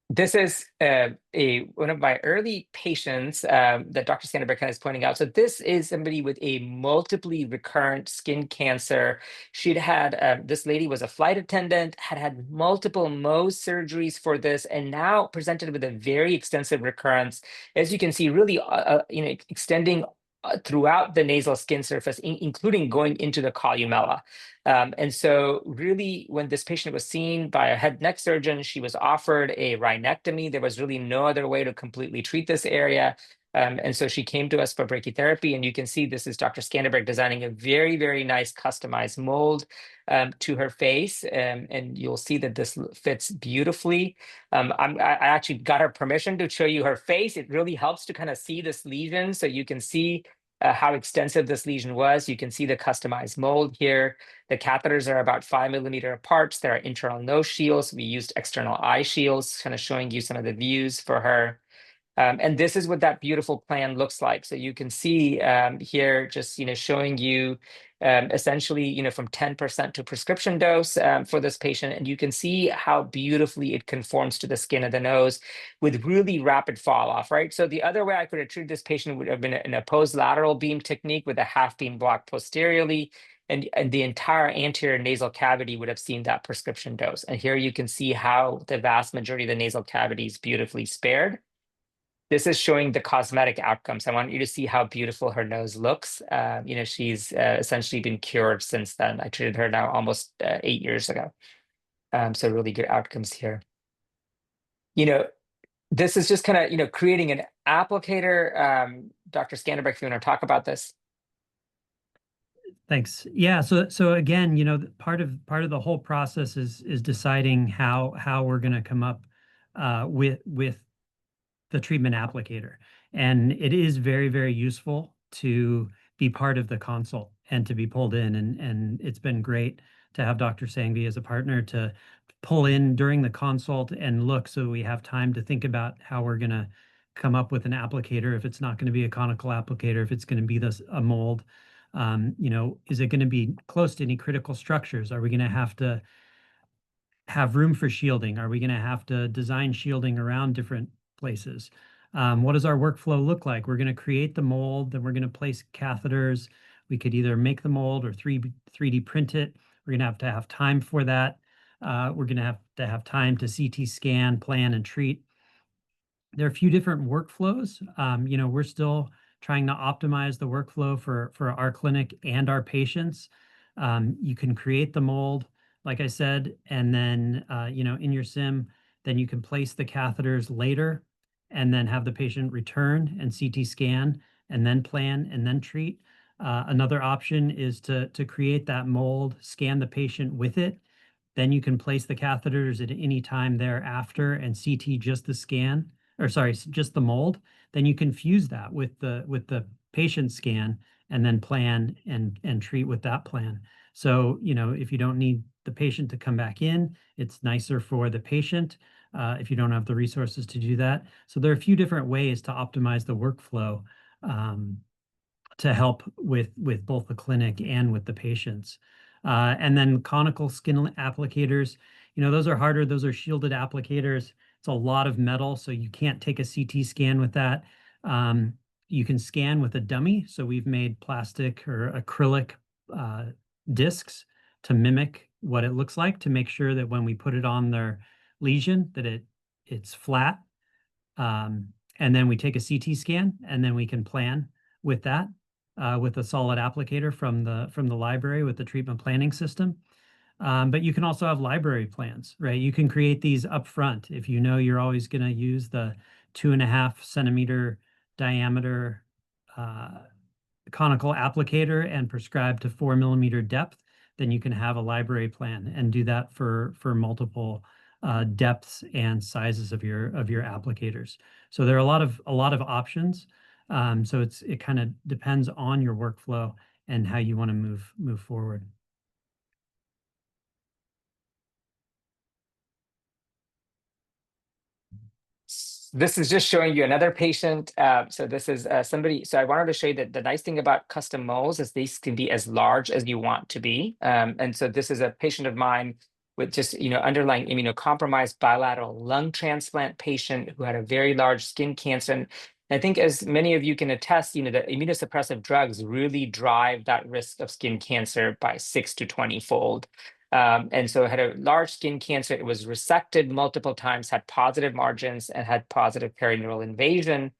This is one of my early patients that Dr. Scanderbeg is pointing out. So this is somebody with a multiply recurrent skin cancer. She'd had, this lady was a flight attendant, had multiple Mohs surgeries for this, and now presented with a very extensive recurrence. As you can see, really, extending throughout the nasal skin surface, including going into the columella. And so really, when this patient was seen by a head neck surgeon, she was offered a rhinectomy. There was really no other way to completely treat this area. And so she came to us for brachytherapy, and you can see this is Dr. Scanderbeg designing a very, very nice customized mold to her face. And you'll see that this fits beautifully. I actually got her permission to show you her face. It really helps to kind of see this lesion, so you can see how extensive this lesion was. You can see the customized mold here. The catheters are about 5 millimeter apart. There are internal nose shields. We used external eye shields, kind of showing you some of the views for her. And this is what that beautiful plan looks like. So you can see here, just showing you essentially from 10% to prescription dose for this patient, and you can see how beautifully it conforms to the skin of the nose with really rapid fall off. Right. So the other way I could have treated this patient would have been an opposed lateral beam technique with a half beam block posteriorly. And the entire anterior nasal cavity would have seen that prescription dose. And here you can see how the vast majority of the nasal cavity is beautifully spared. This is showing the cosmetic outcomes. I want you to see how beautiful her nose looks. She's essentially been cured since then. I treated her now almost 8 years ago. So really good outcomes here. This is just kind of, creating an applicator. Dr. Scanderbeg, if you want to talk about this. Thanks. Yeah. So again, part of the whole process is deciding how we're going to come up with the treatment applicator, and it is very, very useful to be part of the consult and to be pulled in, and it's been great to have Dr. Sanghvi as a partner to pull in during the consult and look, so we have time to think about how we're going to come up with an applicator. If it's not going to be a conical applicator, if it's going to be a mold, is it going to be close to any critical structures? Are we going to have room for shielding? Are we going to have to design shielding around different places? What does our workflow look like? We're going to create the mold, then we're going to place catheters. We could either make the mold or 3D print it. We're going to have time for that. We're going to have time to CT scan, plan, and treat. There are a few different workflows. We're still trying to optimize the workflow for our clinic and our patients. You can create the mold, like I said, and then, in your sim, then you can place the catheters later and then have the patient return and CT scan and then plan and then treat. Another option is to create that mold, scan the patient with it. Then you can place the catheters at any time thereafter and CT just the scan, or sorry, just the mold. Then you can fuse that with the patient scan and then plan and treat with that plan. So, if you don't need the patient to come back in, it's nicer for the patient if you don't have the resources to do that. So there are a few different ways to optimize the workflow to help with both the clinic and with the patients. And then conical skin applicators, those are harder. Those are shielded applicators. It's a lot of metal, so you can't take a CT scan with that. You can scan with a dummy. So we've made plastic or acrylic discs to mimic what it looks like, to make sure that when we put it on their lesion, that it's flat. And then we take a CT scan, and then we can plan with that with a solid applicator from the library with the treatment planning system. But you can also have library plans, right? You can create these up front if you know you're always going to use the 2.5 centimeter diameter conical applicator and prescribe to 4 millimeter depth. Then you can have a library plan and do that for multiple depths and sizes of your applicators. So there are a lot of options. So it kind of depends on your workflow and how you want to move forward. This is just showing you another patient. So this is somebody. So I wanted to show you that the nice thing about custom molds is these can be as large as you want to be. And so this is a patient of mine with just underlying immunocompromised bilateral lung transplant patient who had a very large skin cancer. And I think, as many of you can attest, the immunosuppressive drugs really drive that risk of skin cancer by 6 to 20-fold. And so it had a large skin cancer. It was resected multiple times, had positive margins, and had positive perineural invasion.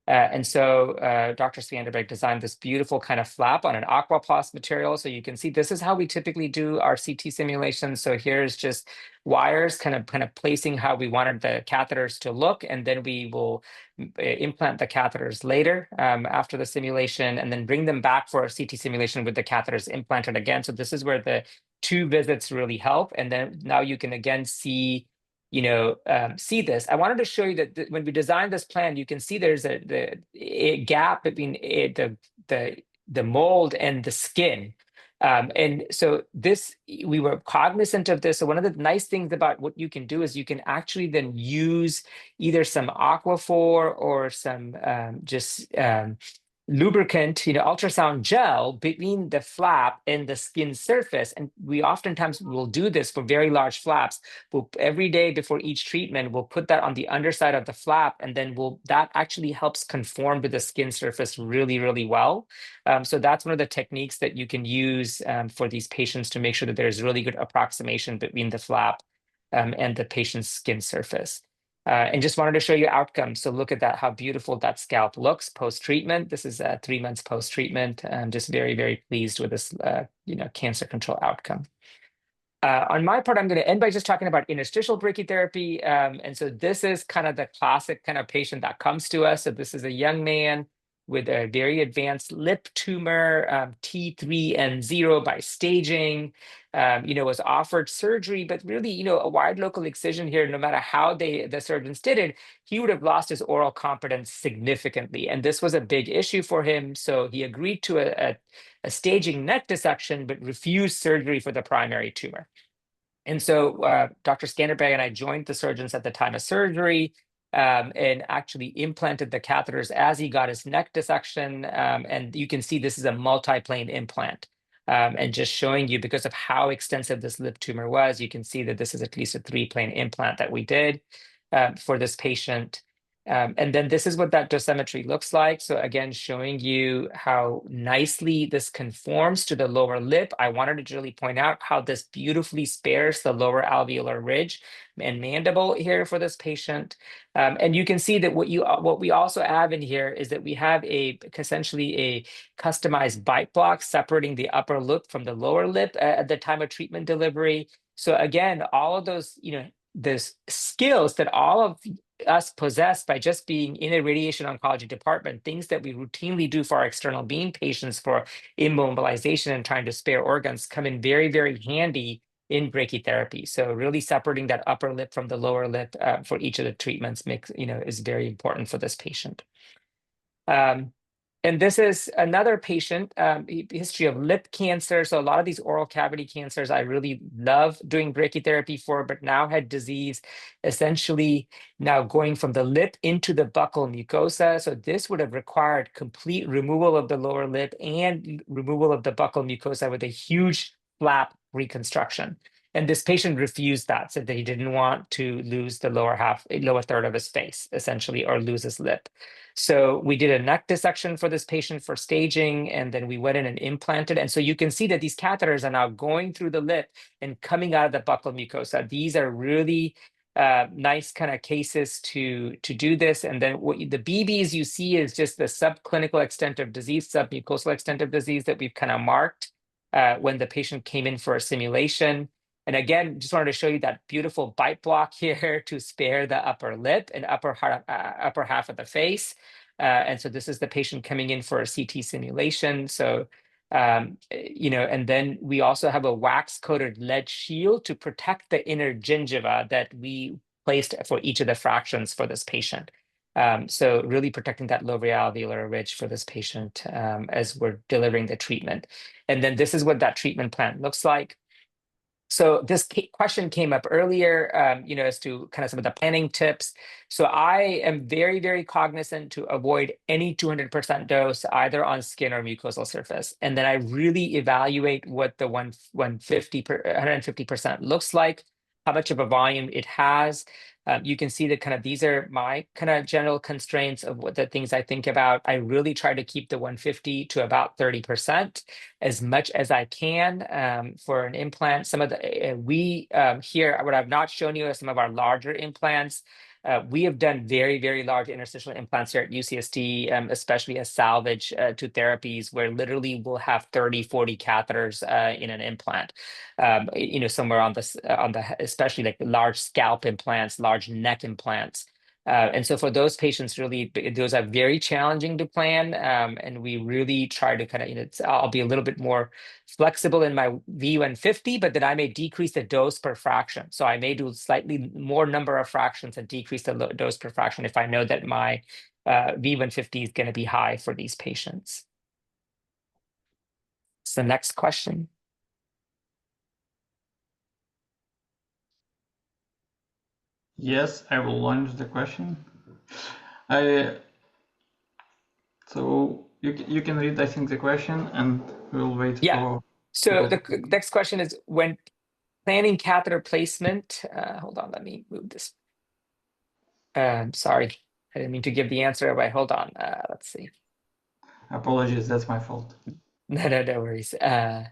And so Dr. Scanderbeg designed this beautiful kind of flap on an aquaplast material. So you can see this is how we typically do our CT simulations. So here's just wires kind of placing how we wanted the catheters to look. And then we will implant the catheters later after the simulation, and then bring them back for a CT simulation with the catheters implanted again. So this is where the 2 visits really help. And then now you can again see this. I wanted to show you that when we designed this plan, you can see there's a gap between the mold and the skin. And so we were cognizant of this. So one of the nice things about what you can do is you can actually then use either some Aquaphor or some lubricant, ultrasound gel between the flap and the skin surface. And we oftentimes will do this for very large flaps. Every day before each treatment, we'll put that on the underside of the flap, and then that actually helps conform to the skin surface really, really well. So that's one of the techniques that you can use for these patients to make sure that there's really good approximation between the flap and the patient's skin surface. And just wanted to show you outcomes. So look at that, how beautiful that scalp looks post-treatment. This is 3 months post-treatment. I'm just very, very pleased with this, cancer control outcome. On my part, I'm going to end by just talking about interstitial brachytherapy. And so this is kind of the classic kind of patient that comes to us. So this is a young man with a very advanced lip tumor, T3N0 by staging, was offered surgery, but really, a wide local excision here, no matter how the surgeons did it, he would have lost his oral competence significantly. And this was a big issue for him. So he agreed to a staging neck dissection, but refused surgery for the primary tumor. And so Dr. Scanderbeg and I joined the surgeons at the time of surgery and actually implanted the catheters as he got his neck dissection. And you can see this is a multi-plane implant. And just showing you, because of how extensive this lip tumor was, you can see that this is at least a 3-plane implant that we did for this patient. And then this is what that dosimetry looks like. So again, showing you how nicely this conforms to the lower lip. I wanted to really point out how this beautifully spares the lower alveolar ridge and mandible here for this patient. And you can see that what we also have in here is that we have essentially a customized bite block separating the upper lip from the lower lip at the time of treatment delivery. So again, all of those, those skills that all of us possessed by just being in a radiation oncology department, things that we routinely do for our external beam patients for immobilization and trying to spare organs, come in very, very handy in brachytherapy. So really separating that upper lip from the lower lip for each of the treatments is very important for this patient. And this is another patient, history of lip cancer. So a lot of these oral cavity cancers, I really love doing brachytherapy for, but now had disease essentially now going from the lip into the buccal mucosa. So this would have required complete removal of the lower lip and removal of the buccal mucosa with a huge flap reconstruction. And this patient refused that, said that he didn't want to lose the lower third of his face, essentially, or lose his lip. So we did a neck dissection for this patient for staging, and then we went in and implanted. And so you can see that these catheters are now going through the lip and coming out of the buccal mucosa. These are really nice kind of cases to do this. And then the BBs you see is just the subclinical extent of disease, submucosal extent of disease that we've kind of marked when the patient came in for a simulation. And again, just wanted to show you that beautiful bite block here to spare the upper lip and upper half of the face. And so this is the patient coming in for a CT simulation. So, and then we also have a wax-coated lead shield to protect the inner gingiva that we placed for each of the fractions for this patient. So really protecting that lower alveolar ridge for this patient as we're delivering the treatment. And then this is what that treatment plan looks like. So this question came up earlier, as to kind of some of the planning tips. So I am very, very cognizant to avoid any 200% dose either on skin or mucosal surface. And then I really evaluate what the 150% looks like, how much of a volume it has. You can see that kind of these are my kind of general constraints of what the things I think about. I really try to keep the 150 to about 30% as much as I can for an implant. Some of the here, what I've not shown you is some of our larger implants. We have done very, very large interstitial implants here at UCSD, especially as salvage to therapies where literally we'll have 30, 40 catheters in an implant, somewhere on the, especially like large scalp implants, large neck implants. And so for those patients, really, those are very challenging to plan. And we really try to kind of, I'll be a little bit more flexible in my V150, but then I may decrease the dose per fraction. So I may do slightly more number of fractions and decrease the dose per fraction if I know that my V150 is going to be high for these patients. So next question. Yes, I will launch the question. So you can read, I think, the question, and we'll wait for. So the next question is, when planning catheter placement, hold on, let me move this. Sorry, I didn't mean to give the answer, but hold on, let's see. Apologies, that's my fault. No worries. I'm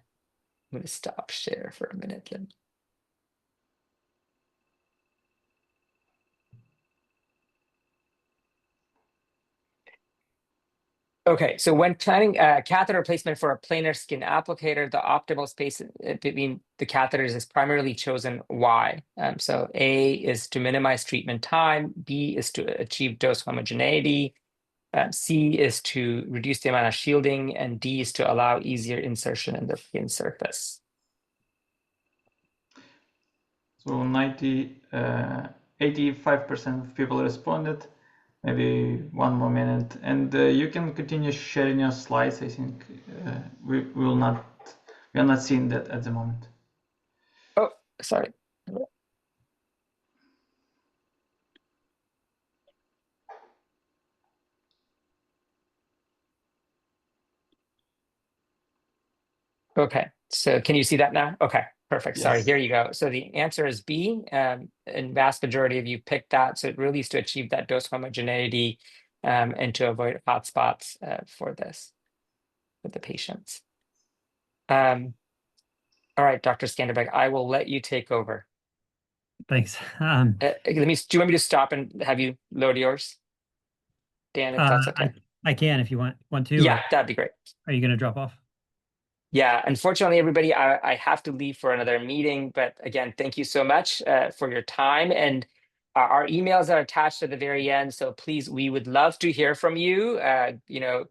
going to stop share for a minute then. Okay, so when planning catheter placement for a planar skin applicator, the optimal space between the catheters is primarily chosen Y. So A is to minimize treatment time, B is to achieve dose homogeneity, C is to reduce the amount of shielding, and D is to allow easier insertion in the skin surface. So 85% of people responded. Maybe one more minute, and you can continue sharing your slides. I think we are not seeing that at the moment. Oh, sorry. Okay, so can you see that now? Okay, perfect. Sorry, Yes. here you go. So the answer is B, and vast majority of you picked that. So it really is to achieve that dose homogeneity and to avoid hotspots for this, with the patients. All right, Dr. Scanderbeg, I will let you take over. Thanks. Do you want me to stop and have you load yours? Dan, if that's okay. I can if you want to. Yeah, that'd be great. Are you going to drop off? Yeah, unfortunately, everybody, I have to leave for another meeting. But again, thank you so much for your time. And our emails are attached at the very end. So please, we would love to hear from you.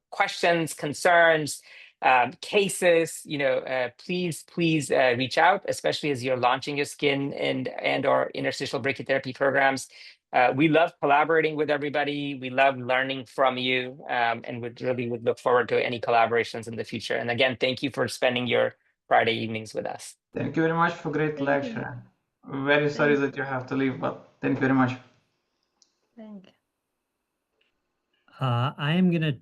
Questions, concerns, cases. Please reach out, especially as you're launching your skin and or interstitial brachytherapy programs. We love collaborating with everybody. We love learning from you, and would look forward to any collaborations in the future. And again, thank you for spending your Friday evenings with us. Thank you very much for great Thank lecture. Very sorry that you have to leave, but thank you very much. Thank you. I am going to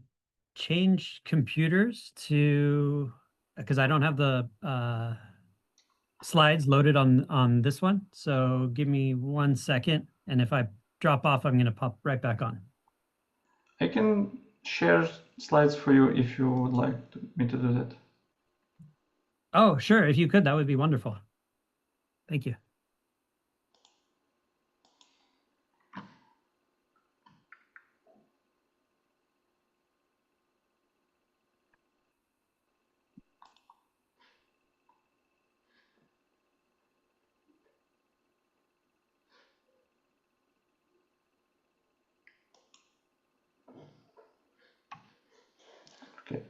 change computers to, because I don't have the slides loaded on this one. So give me 1 second. And if I drop off, I'm going to pop right back on. I can share slides for you if you would like me to do that. Oh, sure. If you could, that would be wonderful. Thank you. Okay.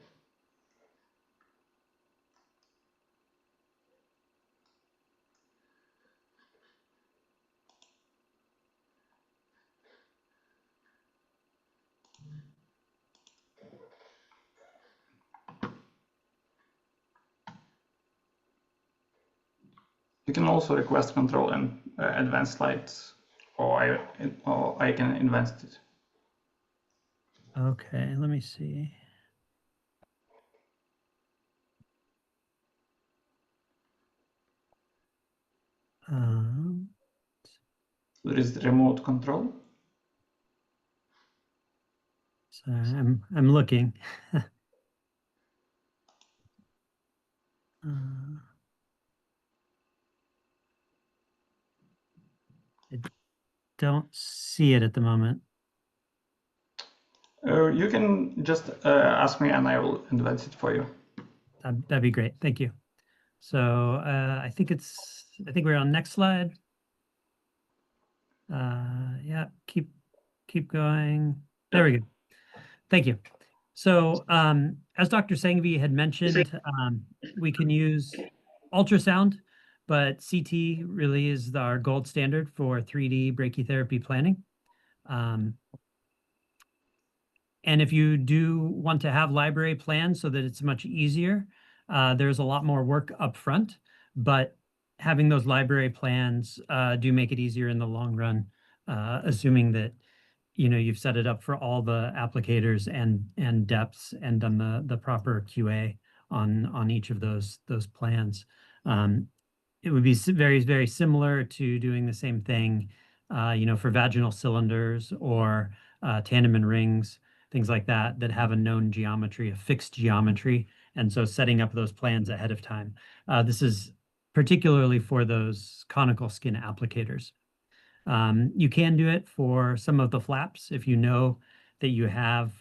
You can also request control and advanced slides, or I can advance it. Okay, let me see. There is the remote control. So I'm looking. I don't see it at the moment. You can just ask me and I will advance it for you. That'd be great. Thank you. So I think we're on next slide. Yeah, keep going. There we go. Thank you. So as Dr. Sanghvi had mentioned, we can use ultrasound, but CT really is our gold standard for 3D brachytherapy planning. And if you do want to have library plans so that it's much easier, there's a lot more work up front, but having those library plans do make it easier in the long run, assuming that you've set it up for all the applicators and depths and done the proper QA on each of those plans. It would be very, very similar to doing the same thing, for vaginal cylinders or tandem and rings, things like that have a known geometry, a fixed geometry. And so setting up those plans ahead of time. This is particularly for those conical skin applicators. You can do it for some of the flaps if you know that you have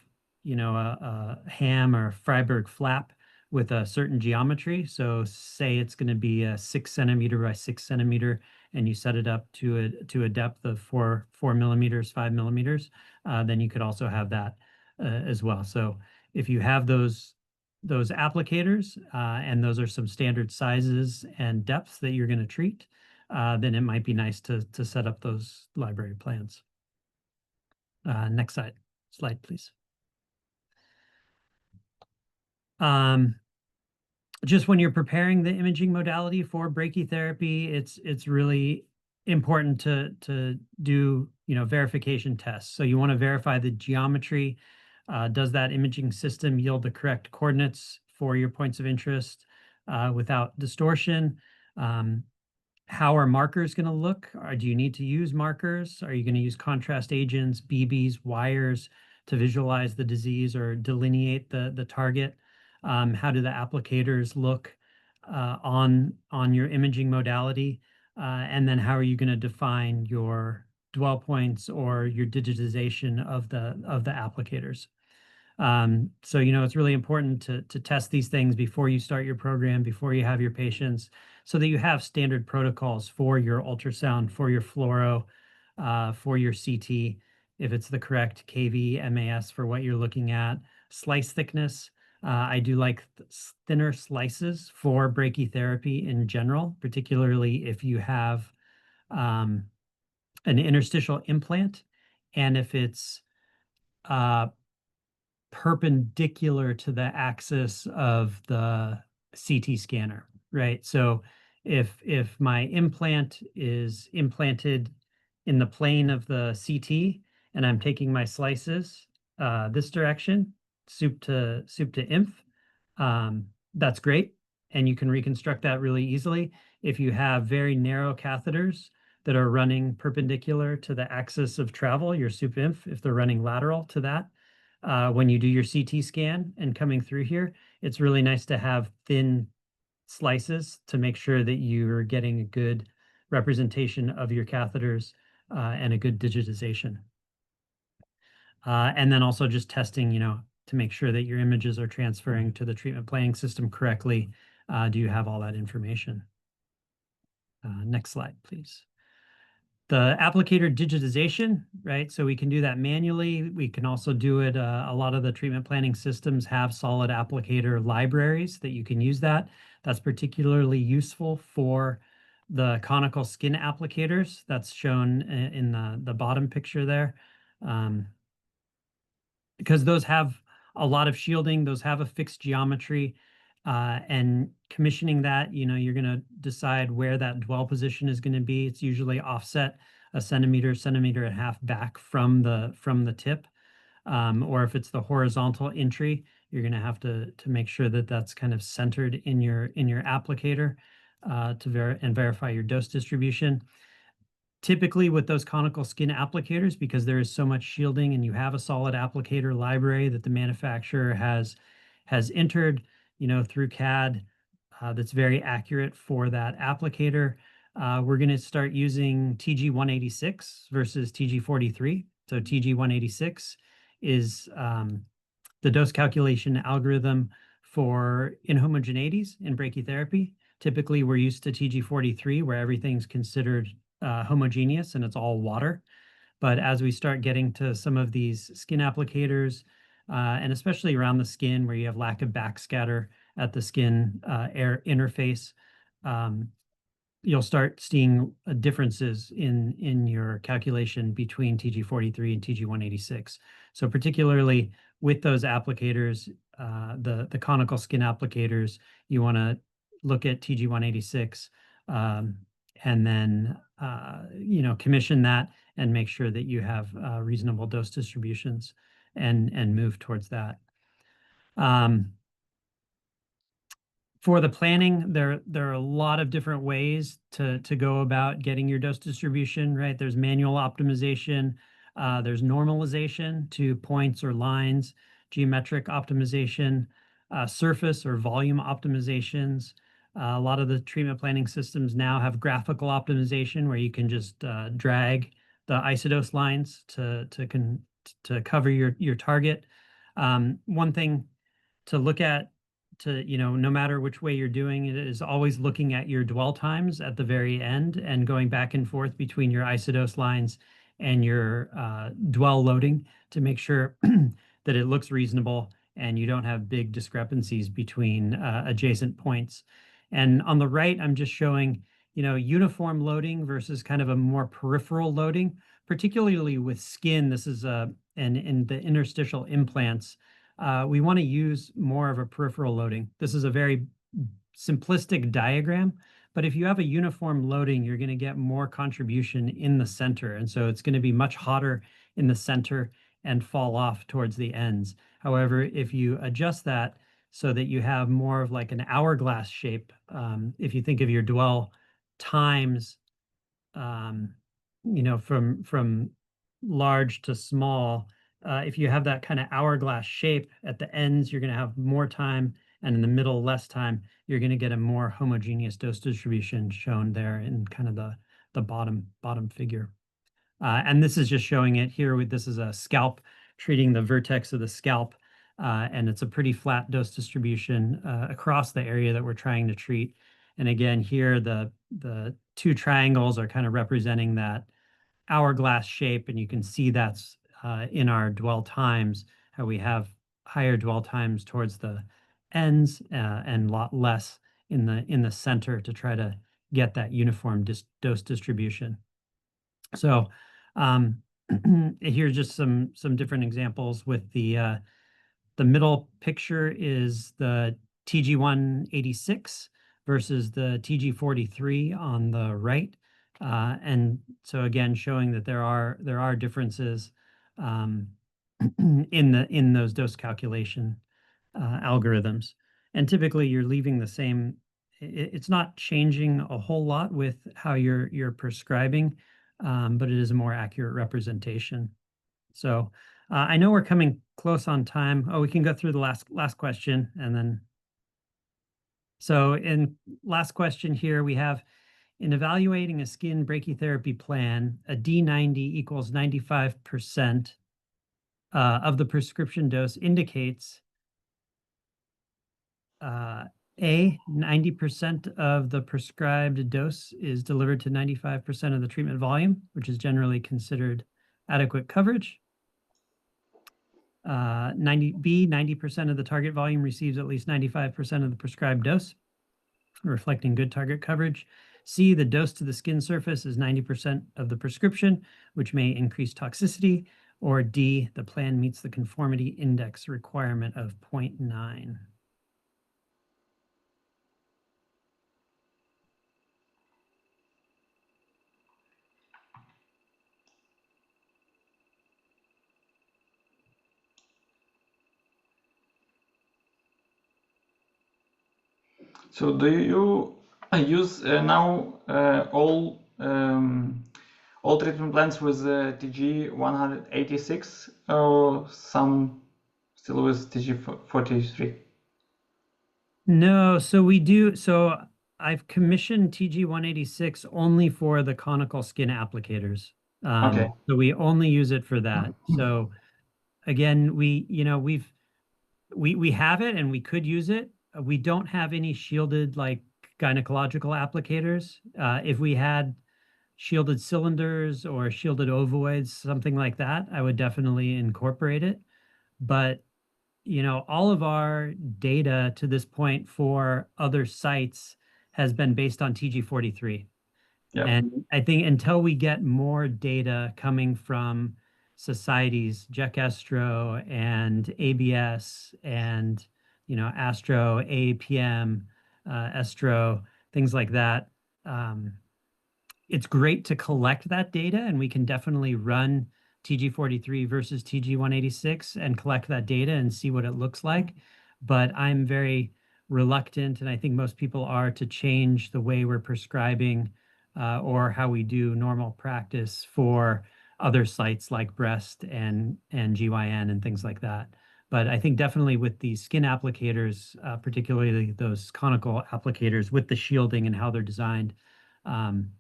you know, a ham or Freiberg flap with a certain geometry. So say it's going to be a 6 centimeter by 6 centimeter, and you set it up to a depth of 4 millimeters, 5 millimeters, then you could also have that as well. So if you have those applicators, and those are some standard sizes and depths that you're going to treat, then it might be nice to set up those library plans. Next slide, please. Just when you're preparing the imaging modality for brachytherapy, it's really important to do, you know, verification tests. So you want to verify the geometry. Does that imaging system yield the correct coordinates for your points of interest without distortion? How are markers going to look? Do you need to use markers? Are you going to use contrast agents, BBs, wires to visualize the disease or delineate the target? How do the applicators look on your imaging modality? And then how are you going to define your dwell points or your digitization of the applicators? So, you know, it's really important to test these things before you start your program, before you have your patients, so that you have standard protocols for your ultrasound, for your fluoro, for your CT, if it's the correct KV, MAS for what you're looking at. Slice thickness. I do like thinner slices for brachytherapy in general, particularly if you have an interstitial implant and if it's perpendicular to the axis of the CT scanner, right? So if my implant is implanted in the plane of the CT and I'm taking my slices this direction, soup to inf, that's great. And you can reconstruct that really easily. If you have very narrow catheters that are running perpendicular to the axis of travel, your soup inf, if they're running lateral to that, when you do your CT scan and coming through here, it's really nice to have thin slices to make sure that you're getting a good representation of your catheters and a good digitization. And then also just testing, you know, to make sure that your images are transferring to the treatment planning system correctly. Do you have all that information? Next slide, please. The applicator digitization, right? So we can do that manually. We can also do it. A lot of the treatment planning systems have solid applicator libraries that you can use that. That's particularly useful for the conical skin applicators. That's shown in the bottom picture there. Because those have a lot of shielding, those have a fixed geometry, and commissioning that, you know, you're going to decide where that dwell position is going to be. It's usually offset a centimeter and a half back from the tip, or if it's the horizontal entry, you're going to have to make sure that that's kind of centered in your applicator to verify your dose distribution. Typically with those conical skin applicators, because there is so much shielding and you have a solid applicator library that the manufacturer has entered, you know, through CAD, that's very accurate for that applicator. We're going to start using TG186 versus TG43. So TG186 is the dose calculation algorithm for inhomogeneities in brachytherapy. Typically, we're used to TG43, where everything's considered homogeneous and it's all water. But as we start getting to some of these skin applicators, and especially around the skin where you have lack of backscatter at the skin air interface, you'll start seeing differences in your calculation between TG43 and TG186. So particularly with those applicators, the conical skin applicators, you want to look at TG186 and then you know, commission that and make sure that you have reasonable dose distributions and move towards that. For the planning, there are a lot of different ways to go about getting your dose distribution, right? There's manual optimization, there's normalization to points or lines, geometric optimization, surface or volume optimizations. A lot of the treatment planning systems now have graphical optimization where you can just drag the isodose lines to cover your target. One thing to look at, no matter which way you're doing it, is always looking at your dwell times at the very end and going back and forth between your isodose lines and your dwell loading to make sure that it looks reasonable and you don't have big discrepancies between adjacent points. And on the right, I'm just showing, uniform loading versus kind of a more peripheral loading, particularly with skin. This is and in the interstitial implants, we want to use more of a peripheral loading. This is a very simplistic diagram, but if you have a uniform loading, you're going to get more contribution in the center. And so it's going to be much hotter in the center and fall off towards the ends. However, if you adjust that so that you have more of like an hourglass shape, if you think of your dwell times, from large to small, if you have that kind of hourglass shape at the ends, you're going to have more time, and in the middle, less time. You're going to get a more homogeneous dose distribution shown there in kind of the bottom figure. And this is just showing it here. This is a scalp treating the vertex of the scalp, and it's a pretty flat dose distribution across the area that we're trying to treat. And again, here the two triangles are kind of representing that hourglass shape, and you can see that's in our dwell times, how we have higher dwell times towards the ends and a lot less in the center to try to get that uniform dose distribution. So here's just some different examples with the middle picture is the TG186 versus the TG43 on the right. And so again, showing that there are differences in those dose calculation algorithms. And typically you're leaving the same, it's not changing a whole lot with how you're prescribing, but it is a more accurate representation. So I know we're coming close on time. Oh, we can go through the last question and then. So in last question here, we have, in evaluating a skin brachytherapy plan, a D90 equals 95% of the prescription dose indicates A, 90% of the prescribed dose is delivered to 95% of the treatment volume, which is generally considered adequate coverage. 90% of the target volume receives at least 95% of the prescribed dose, reflecting good target coverage. C, the dose to the skin surface is 90% of the prescription, which may increase toxicity. Or D, the plan meets the conformity index requirement of 0.9. So do you use now all treatment plans with TG186 or some still with TG43? No, so we do. So I've commissioned TG186 only for the conical skin applicators. Okay. So we only use it for that. So again, we have it and we could use it. We don't have any shielded like gynecological applicators. If we had shielded cylinders or shielded ovoids, something like that, I would definitely incorporate it. But all of our data to this point for other sites has been based on TG43. Yeah. And I think until we get more data coming from societies, JEC Estro and ABS and, Astro, AAPM, Estro, things like that, it's great to collect that data, and we can definitely run TG43 versus TG186 and collect that data and see what it looks like. But I'm very reluctant, and I think most people are, to change the way we're prescribing or how we do normal practice for other sites like breast and GYN and things like that. But I think definitely with the skin applicators, particularly those conical applicators with the shielding and how they're designed, and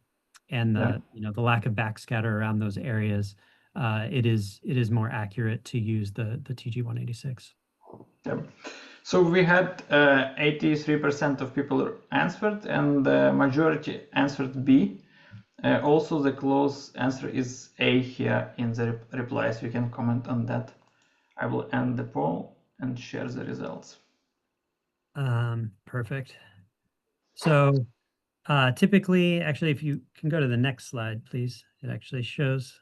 the lack of backscatter around those areas, it is more accurate to use the TG186. Yeah. So we had 83% of people answered, and the majority answered B. Also, the close answer is A here in the replies. You can comment on that. I will end the poll and share the results. Perfect. So typically, actually, if you can go to the next slide, please, it actually shows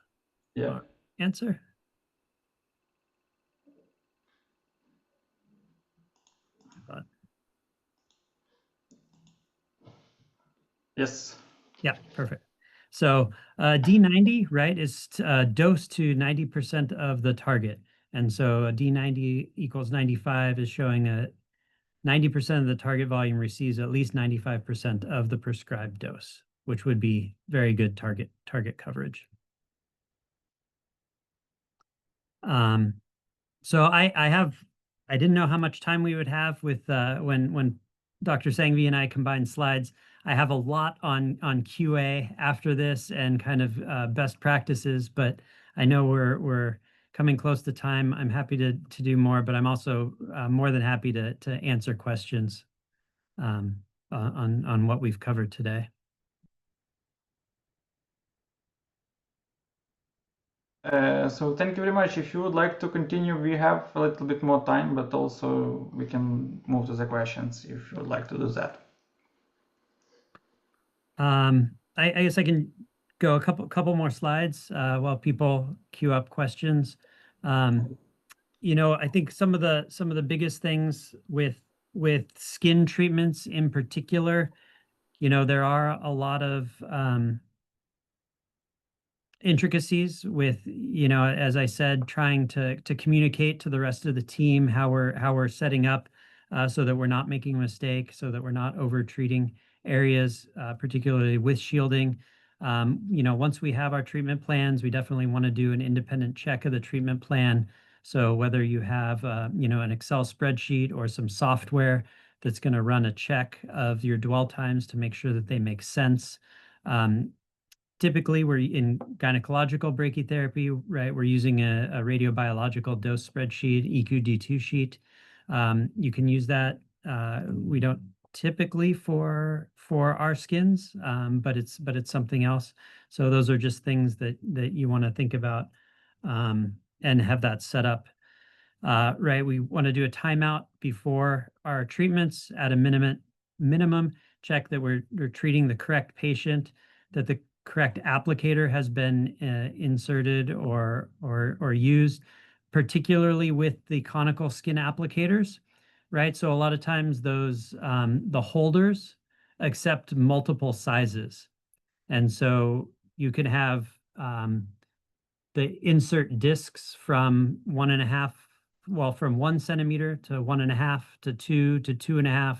our answer. Yes. Yeah, perfect. So D90, right, is dosed to 90% of the target. And so a D90 equals 95 is showing a 90% of the target volume receives at least 95% of the prescribed dose, which would be very good target coverage. So I didn't know how much time we would have with when Dr. Sanghvi and I combined slides. I have a lot on QA after this and kind of best practices, but I know we're coming close to time. I'm happy to do more, but I'm also more than happy to answer questions on what we've covered today. So thank you very much. If you would like to continue, we have a little bit more time, but also we can move to the questions if you would like to do that. I guess I can go a couple more slides while people queue up questions. You know, I think some of the biggest things with skin treatments in particular, you know, there are a lot of intricacies with, you know, as I said, trying to communicate to the rest of the team how we're setting up so that we're not making a mistake, so that we're not over treating areas, particularly with shielding. You know, once we have our treatment plans, we definitely want to do an independent check of the treatment plan. So whether you have, you know, an Excel spreadsheet or some software that's going to run a check of your dwell times to make sure that they make sense. Typically, we're in gynecological brachytherapy, right? We're using a radiobiological dose spreadsheet, EQD2 sheet. You can use that. We don't typically for our skins, but it's something else. So those are just things that you want to think about and have that set up. Right, we want to do a timeout before our treatments at a minimum. Check that we're treating the correct patient, that the correct applicator has been inserted or used, particularly with the conical skin applicators, right? So a lot of times those the holders accept multiple sizes, and so you can have the insert discs from 1.5, well, from 1 centimeter to 1.5 to 2 to 2.5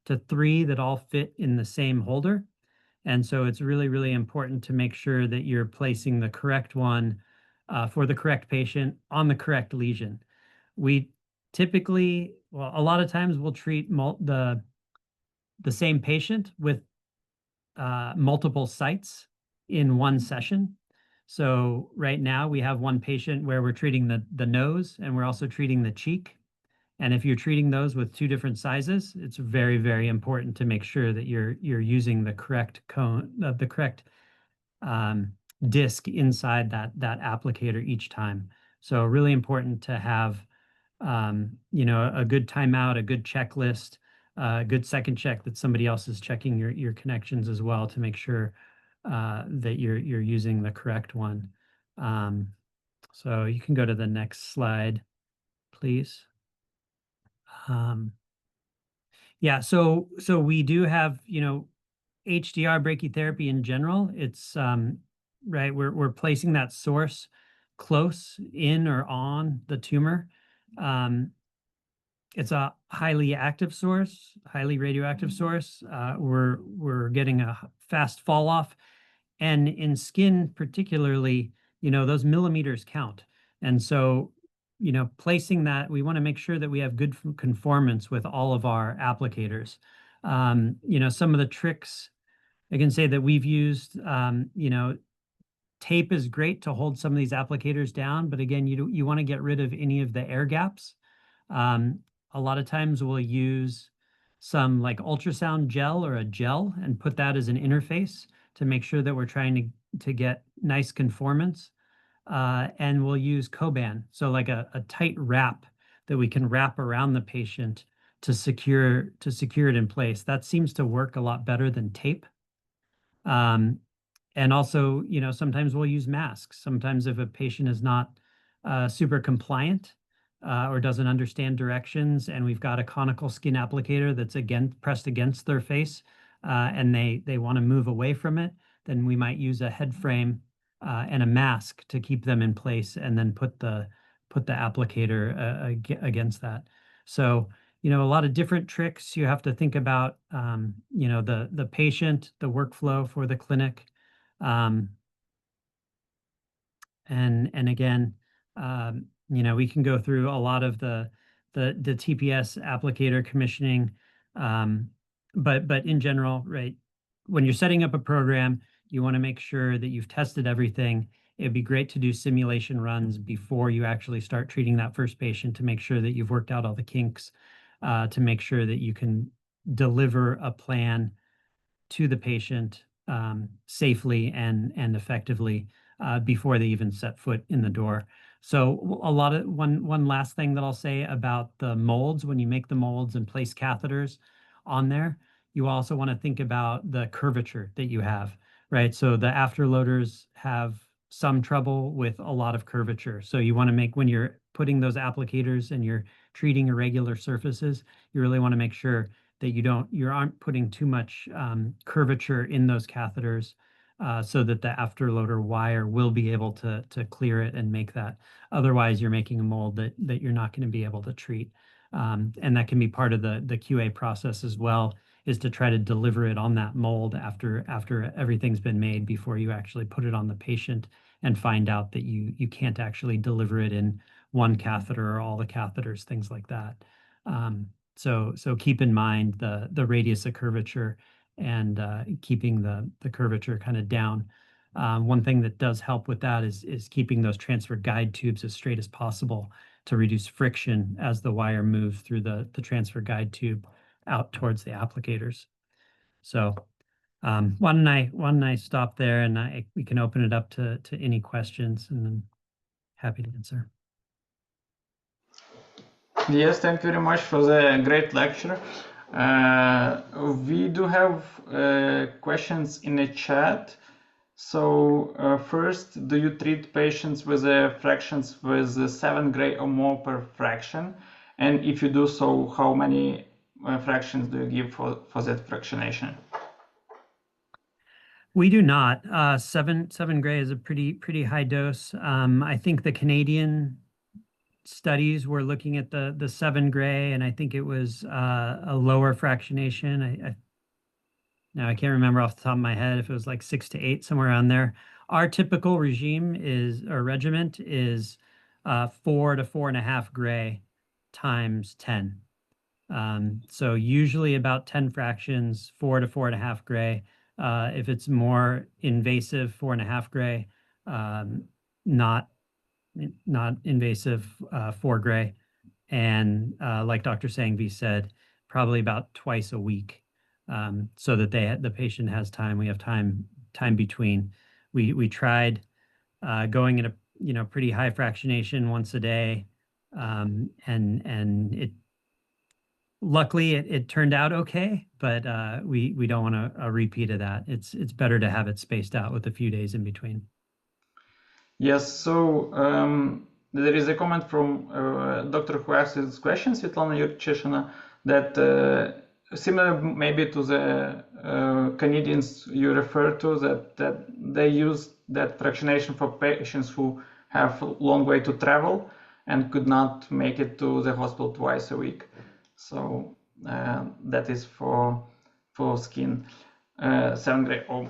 to 3 that all fit in the same holder. And so it's really, really important to make sure that you're placing the correct one for the correct patient on the correct lesion. We typically, well, a lot of times we'll treat the same patient with multiple sites in one session. So right now we have one patient where we're treating the nose and we're also treating the cheek. And if you're treating those with 2 different sizes, it's very, very important to make sure that you're using the correct cone, the correct disc inside that applicator each time. So really important to have, you know, a good timeout, a good checklist, a good second check that somebody else is checking your connections as well to make sure that you're using the correct one. So you can go to the next slide, please. Yeah, so we do have, you know, HDR brachytherapy in general. It's right, we're placing that source close in or on the tumor. It's a highly active source, highly radioactive source. We're getting a fast fall off, and in skin particularly, you know, those millimeters count. And so, you know, placing that, we want to make sure that we have good conformance with all of our applicators. You know, some of the tricks I can say that we've used, you know, tape is great to hold some of these applicators down, but again, you want to get rid of any of the air gaps. A lot of times we'll use some like ultrasound gel or a gel and put that as an interface to make sure that we're trying to get nice conformance. And we'll use Coban, so like a tight wrap that we can wrap around the patient to secure it in place. That seems to work a lot better than tape. And also, sometimes we'll use masks. Sometimes if a patient is not super compliant or doesn't understand directions, and we've got a conical skin applicator that's pressed against their face, and they want to move away from it, then we might use a head frame and a mask to keep them in place, and then put the applicator against that. So, a lot of different tricks you have to think about, the patient, the workflow for the clinic. And again, we can go through a lot of the TPS applicator commissioning. But in general, right, when you're setting up a program, you want to make sure that you've tested everything. It'd be great to do simulation runs before you actually start treating that first patient to make sure that you've worked out all the kinks, to make sure that you can deliver a plan to the patient safely and effectively before they even set foot in the door. So one last thing that I'll say about the molds: when you make the molds and place catheters on there, you also want to think about the curvature that you have, right? So the afterloaders have some trouble with a lot of curvature. So you want to make, when you're putting those applicators and you're treating irregular surfaces, you really want to make sure that you aren't putting too much curvature in those catheters, so that the afterloader wire will be able to clear it and make that. Otherwise, you're making a mold that you're not going to be able to treat. And that can be part of the QA process as well, is to try to deliver it on that mold after everything's been made, before you actually put it on the patient and find out that you can't actually deliver it in one catheter or all the catheters, things like that. So keep in mind the radius of curvature and keeping the curvature kind of down. One thing that does help with that is keeping those transfer guide tubes as straight as possible to reduce friction as the wire moves through the transfer guide tube out towards the applicators. So why don't I stop there, and we can open it up to any questions, and I'm happy to answer. Yes, thank you very much for the great lecture. We do have questions in the chat. So first, do you treat patients with fractions with 7 gray or more per fraction? And if you do so, how many fractions do you give for that fractionation? We do not. 7 gray is a pretty high dose. I think the Canadian studies were looking at the 7 gray, and I think it was a lower fractionation. Now I can't remember off the top of my head if it was like 6 to 8, somewhere around there. Our typical regiment is 4 to 4.5 gray times 10. So usually about 10 fractions, 4 to 4.5 gray. If it's more invasive, 4.5 gray. Not invasive, 4 gray. And like Dr. Sanghvi said, probably about twice a week, so that the patient has time. We have time between. We tried going at a pretty high fractionation once a day, and it luckily it turned out okay, but we don't want a repeat of that. It's better to have it spaced out with a few days in between. Yes, so there is a comment from doctor who asked this question, Svetlana Yurcheshina, that similar maybe to the Canadians you refer to, that they use that fractionation for patients who have a long way to travel and could not make it to the hospital twice a week. So that is for skin 7 gray or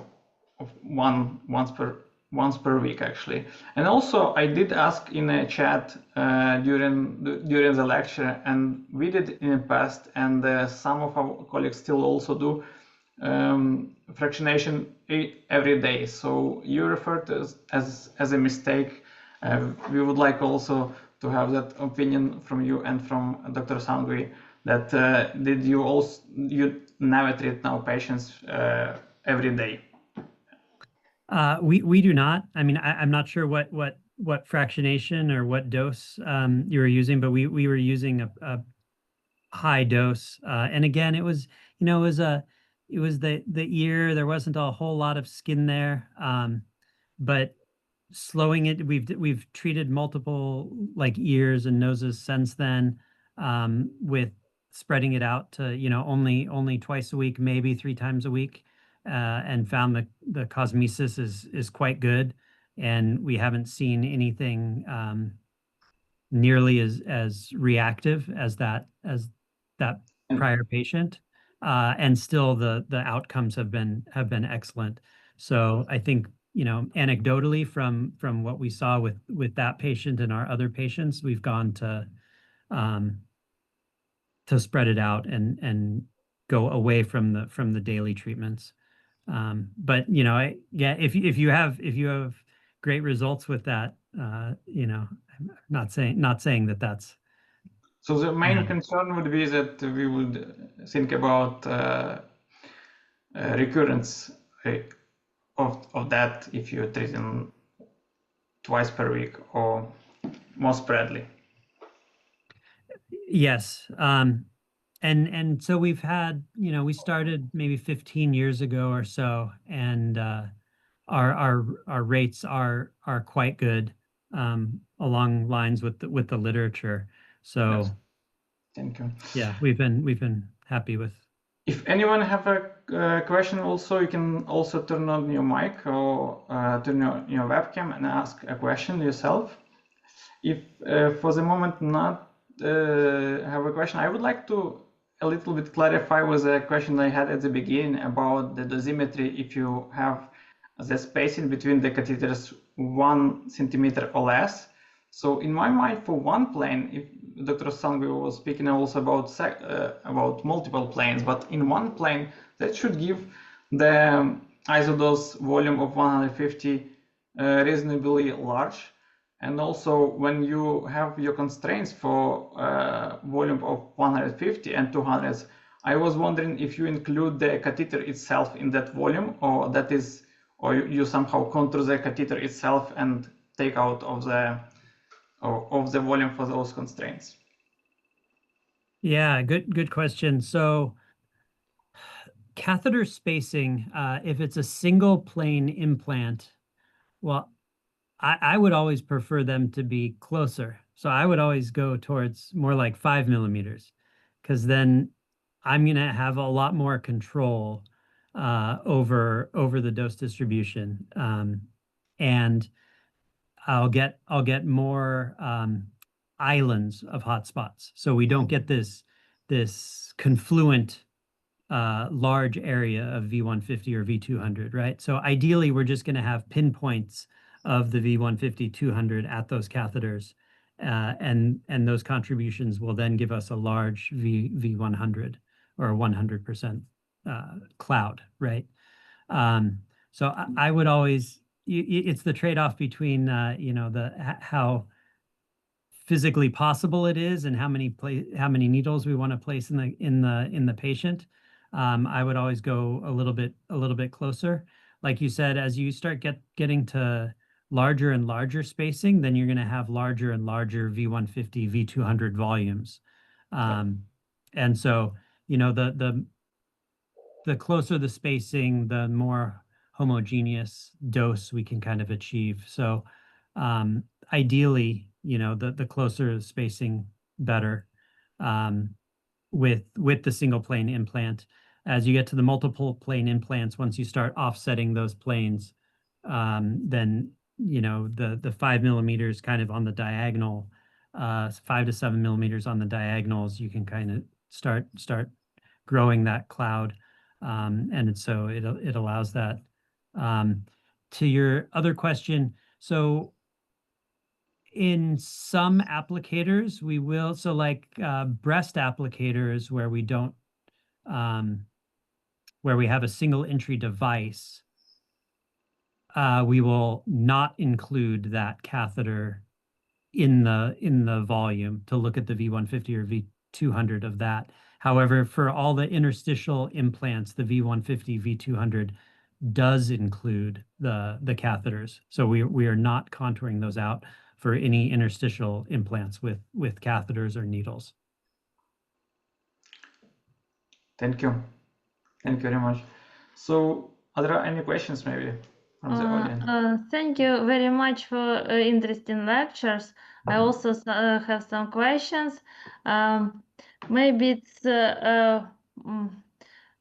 once per week actually. And also I did ask in a chat during the lecture, and we did in the past, and some of our colleagues still also do, fractionation every day. So you referred to as a mistake. We would like also to have that opinion from you and from Dr. Sanghvi, that did you also never treat now patients every day? We do not. I mean, I'm not sure what fractionation or what dose you were using, but we were using a high dose. And again, it was, you know, it was the ear. There wasn't a whole lot of skin there. But slowing it, we've treated multiple like ears and noses since then, with spreading it out to, you know, only twice a week, maybe 3 times a week, and found the cosmesis is quite good, and we haven't seen anything nearly as reactive as that prior patient, and still the outcomes have been excellent. So I think, you know, anecdotally from what we saw with that patient and our other patients, we've gone to spread it out and go away from the daily treatments. But you know, if you have great results with that, you know, I'm not saying that that's. So the main concern would be that we would think about recurrence of that if you're treating twice per week or more spreadly. Yes. And so we've had, you know, we started maybe 15 years ago or so, and our rates are quite good, along lines with the literature. So Yes. Thank you. yeah, we've been happy with. If anyone have a question, also you can also turn on your mic or turn on your webcam and ask a question yourself. If for the moment not have a question, I would like to a little bit clarify with a question I had at the beginning about the dosimetry. If you have the spacing between the catheters 1 centimeter or less. So in my mind, for one plane, if Dr. Sanghvi was speaking also about multiple planes, but in one plane that should give the isodose volume of 150 reasonably large. And also when you have your constraints for volume of 150 and 200, I was wondering if you include the catheter itself in that volume, or that is, or you somehow contour the catheter itself and take out of the volume for those constraints. Yeah, good question. So catheter spacing, if it's a single plane implant, well, I would always prefer them to be closer. So I would always go towards more like 5 millimeters, because then I'm going to have a lot more control over the dose distribution, and I'll get more islands of hotspots. So we don't get this confluent large area of V150 or V200, right? So ideally, we're just going to have pinpoints of the V150, 200 at those catheters, and those contributions will then give us a large V100 or 100% cloud, right? So I would always, it's the trade-off between you know, how physically possible it is and how many needles we want to place in the patient. I would always go a little bit closer. Like you said, as you start getting to larger and larger spacing, then you're going to have larger and larger V150, V200 volumes. And so, you know, the closer the spacing, the more homogeneous dose we can kind of achieve. So ideally, you know, the closer the spacing, better, with the single plane implant. As you get to the multiple plane implants, once you start offsetting those planes, then, you know, the 5 millimeters kind of on the diagonal, 5 to 7 millimeters on the diagonals, you can kind of start growing that cloud, and so it allows that. To your other question, so in some applicators, we will, so like breast applicators where we don't where we have a single entry device, we will not include that catheter in the volume to look at the V150 or V200 of that. However, for all the interstitial implants, the V150, V200 does include the catheters. So we are not contouring those out for any interstitial implants with catheters or needles. Thank you. Thank you very much. So, are there any questions maybe from the audience? Thank you very much for interesting lectures. I also have some questions. Maybe it's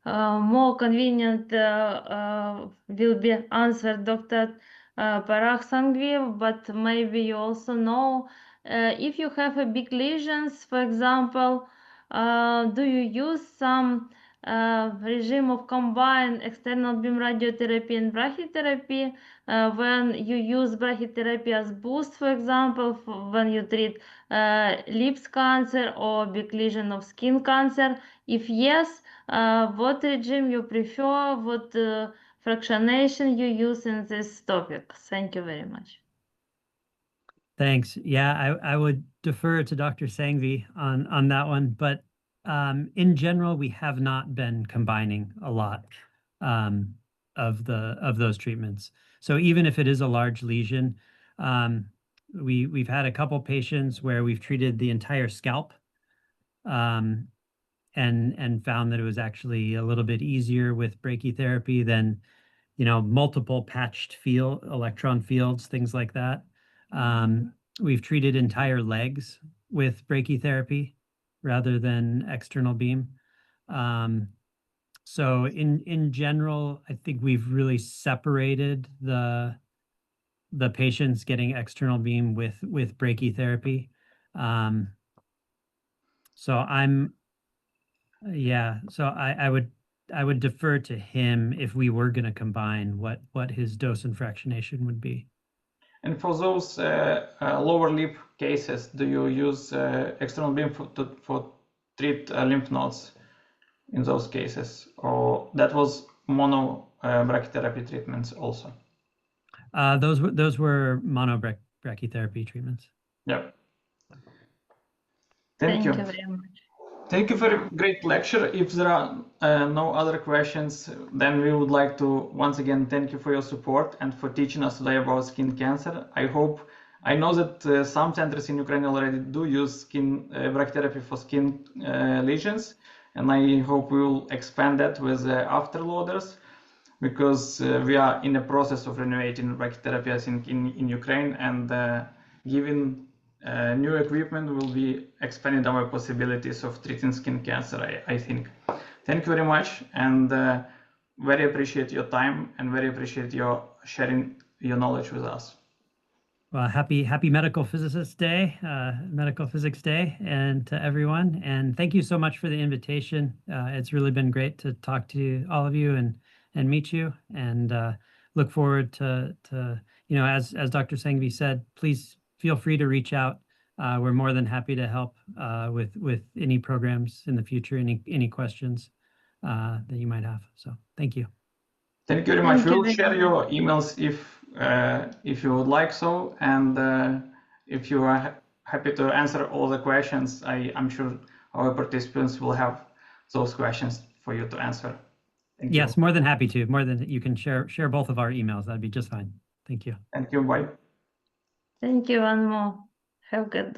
more convenient will be answered Dr. Parag Sanghvi, but maybe you also know if you have a big lesions, for example, do you use some regime of combined external beam radiotherapy and brachytherapy when you use brachytherapy as boost, for example, when you treat lips cancer or big lesion of skin cancer? If yes, what regime you prefer, what fractionation you use in this topic? Thank you very much. Thanks. Yeah, I would defer to Dr. Sanghvi on that one, but in general, we have not been combining a lot of those treatments. So even if it is a large lesion, we've had a couple patients where we've treated the entire scalp, and found that it was actually a little bit easier with brachytherapy than, multiple patched electron fields, things like that. We've treated entire legs with brachytherapy rather than external beam. So in general, I think we've really separated the patients getting external beam with brachytherapy. So I would defer to him if we were going to combine what his dose and fractionation would be. And for those lower lip cases, do you use external beam for treat lymph nodes in those cases, or that was mono brachytherapy treatments also? Those were mono brachytherapy treatments. Yeah. Thank you. Thank you very much. Thank you for a great lecture. If there are no other questions, then we would like to once again thank you for your support and for teaching us today about skin cancer. I know that some centers in Ukraine already do use brachytherapy for skin lesions, and I hope we will expand that with afterloaders, because we are in the process of renovating brachytherapy, I think, in Ukraine, and given new equipment will be expanding our possibilities of treating skin cancer, I think. Thank you very much, and very appreciate your time and very appreciate your sharing your knowledge with us. Well, happy Medical Physicist Day, Medical Physics Day, and to everyone. And thank you so much for the invitation. It's really been great to talk to all of you and meet you, and look forward to as Dr. Sanghvi said, please feel free to reach out. We're more than happy to help with any programs in the future, any questions that you might have. So thank you. Thank you very much. We'll share your emails if you would like so, and if you are happy to answer all the questions, I'm sure our participants will have those questions for you to answer. Thank yes, you. More than happy to. More than you can share both of our emails. That'd be just fine. Thank you. Thank you. Bye. Thank you, one more. Have a good day.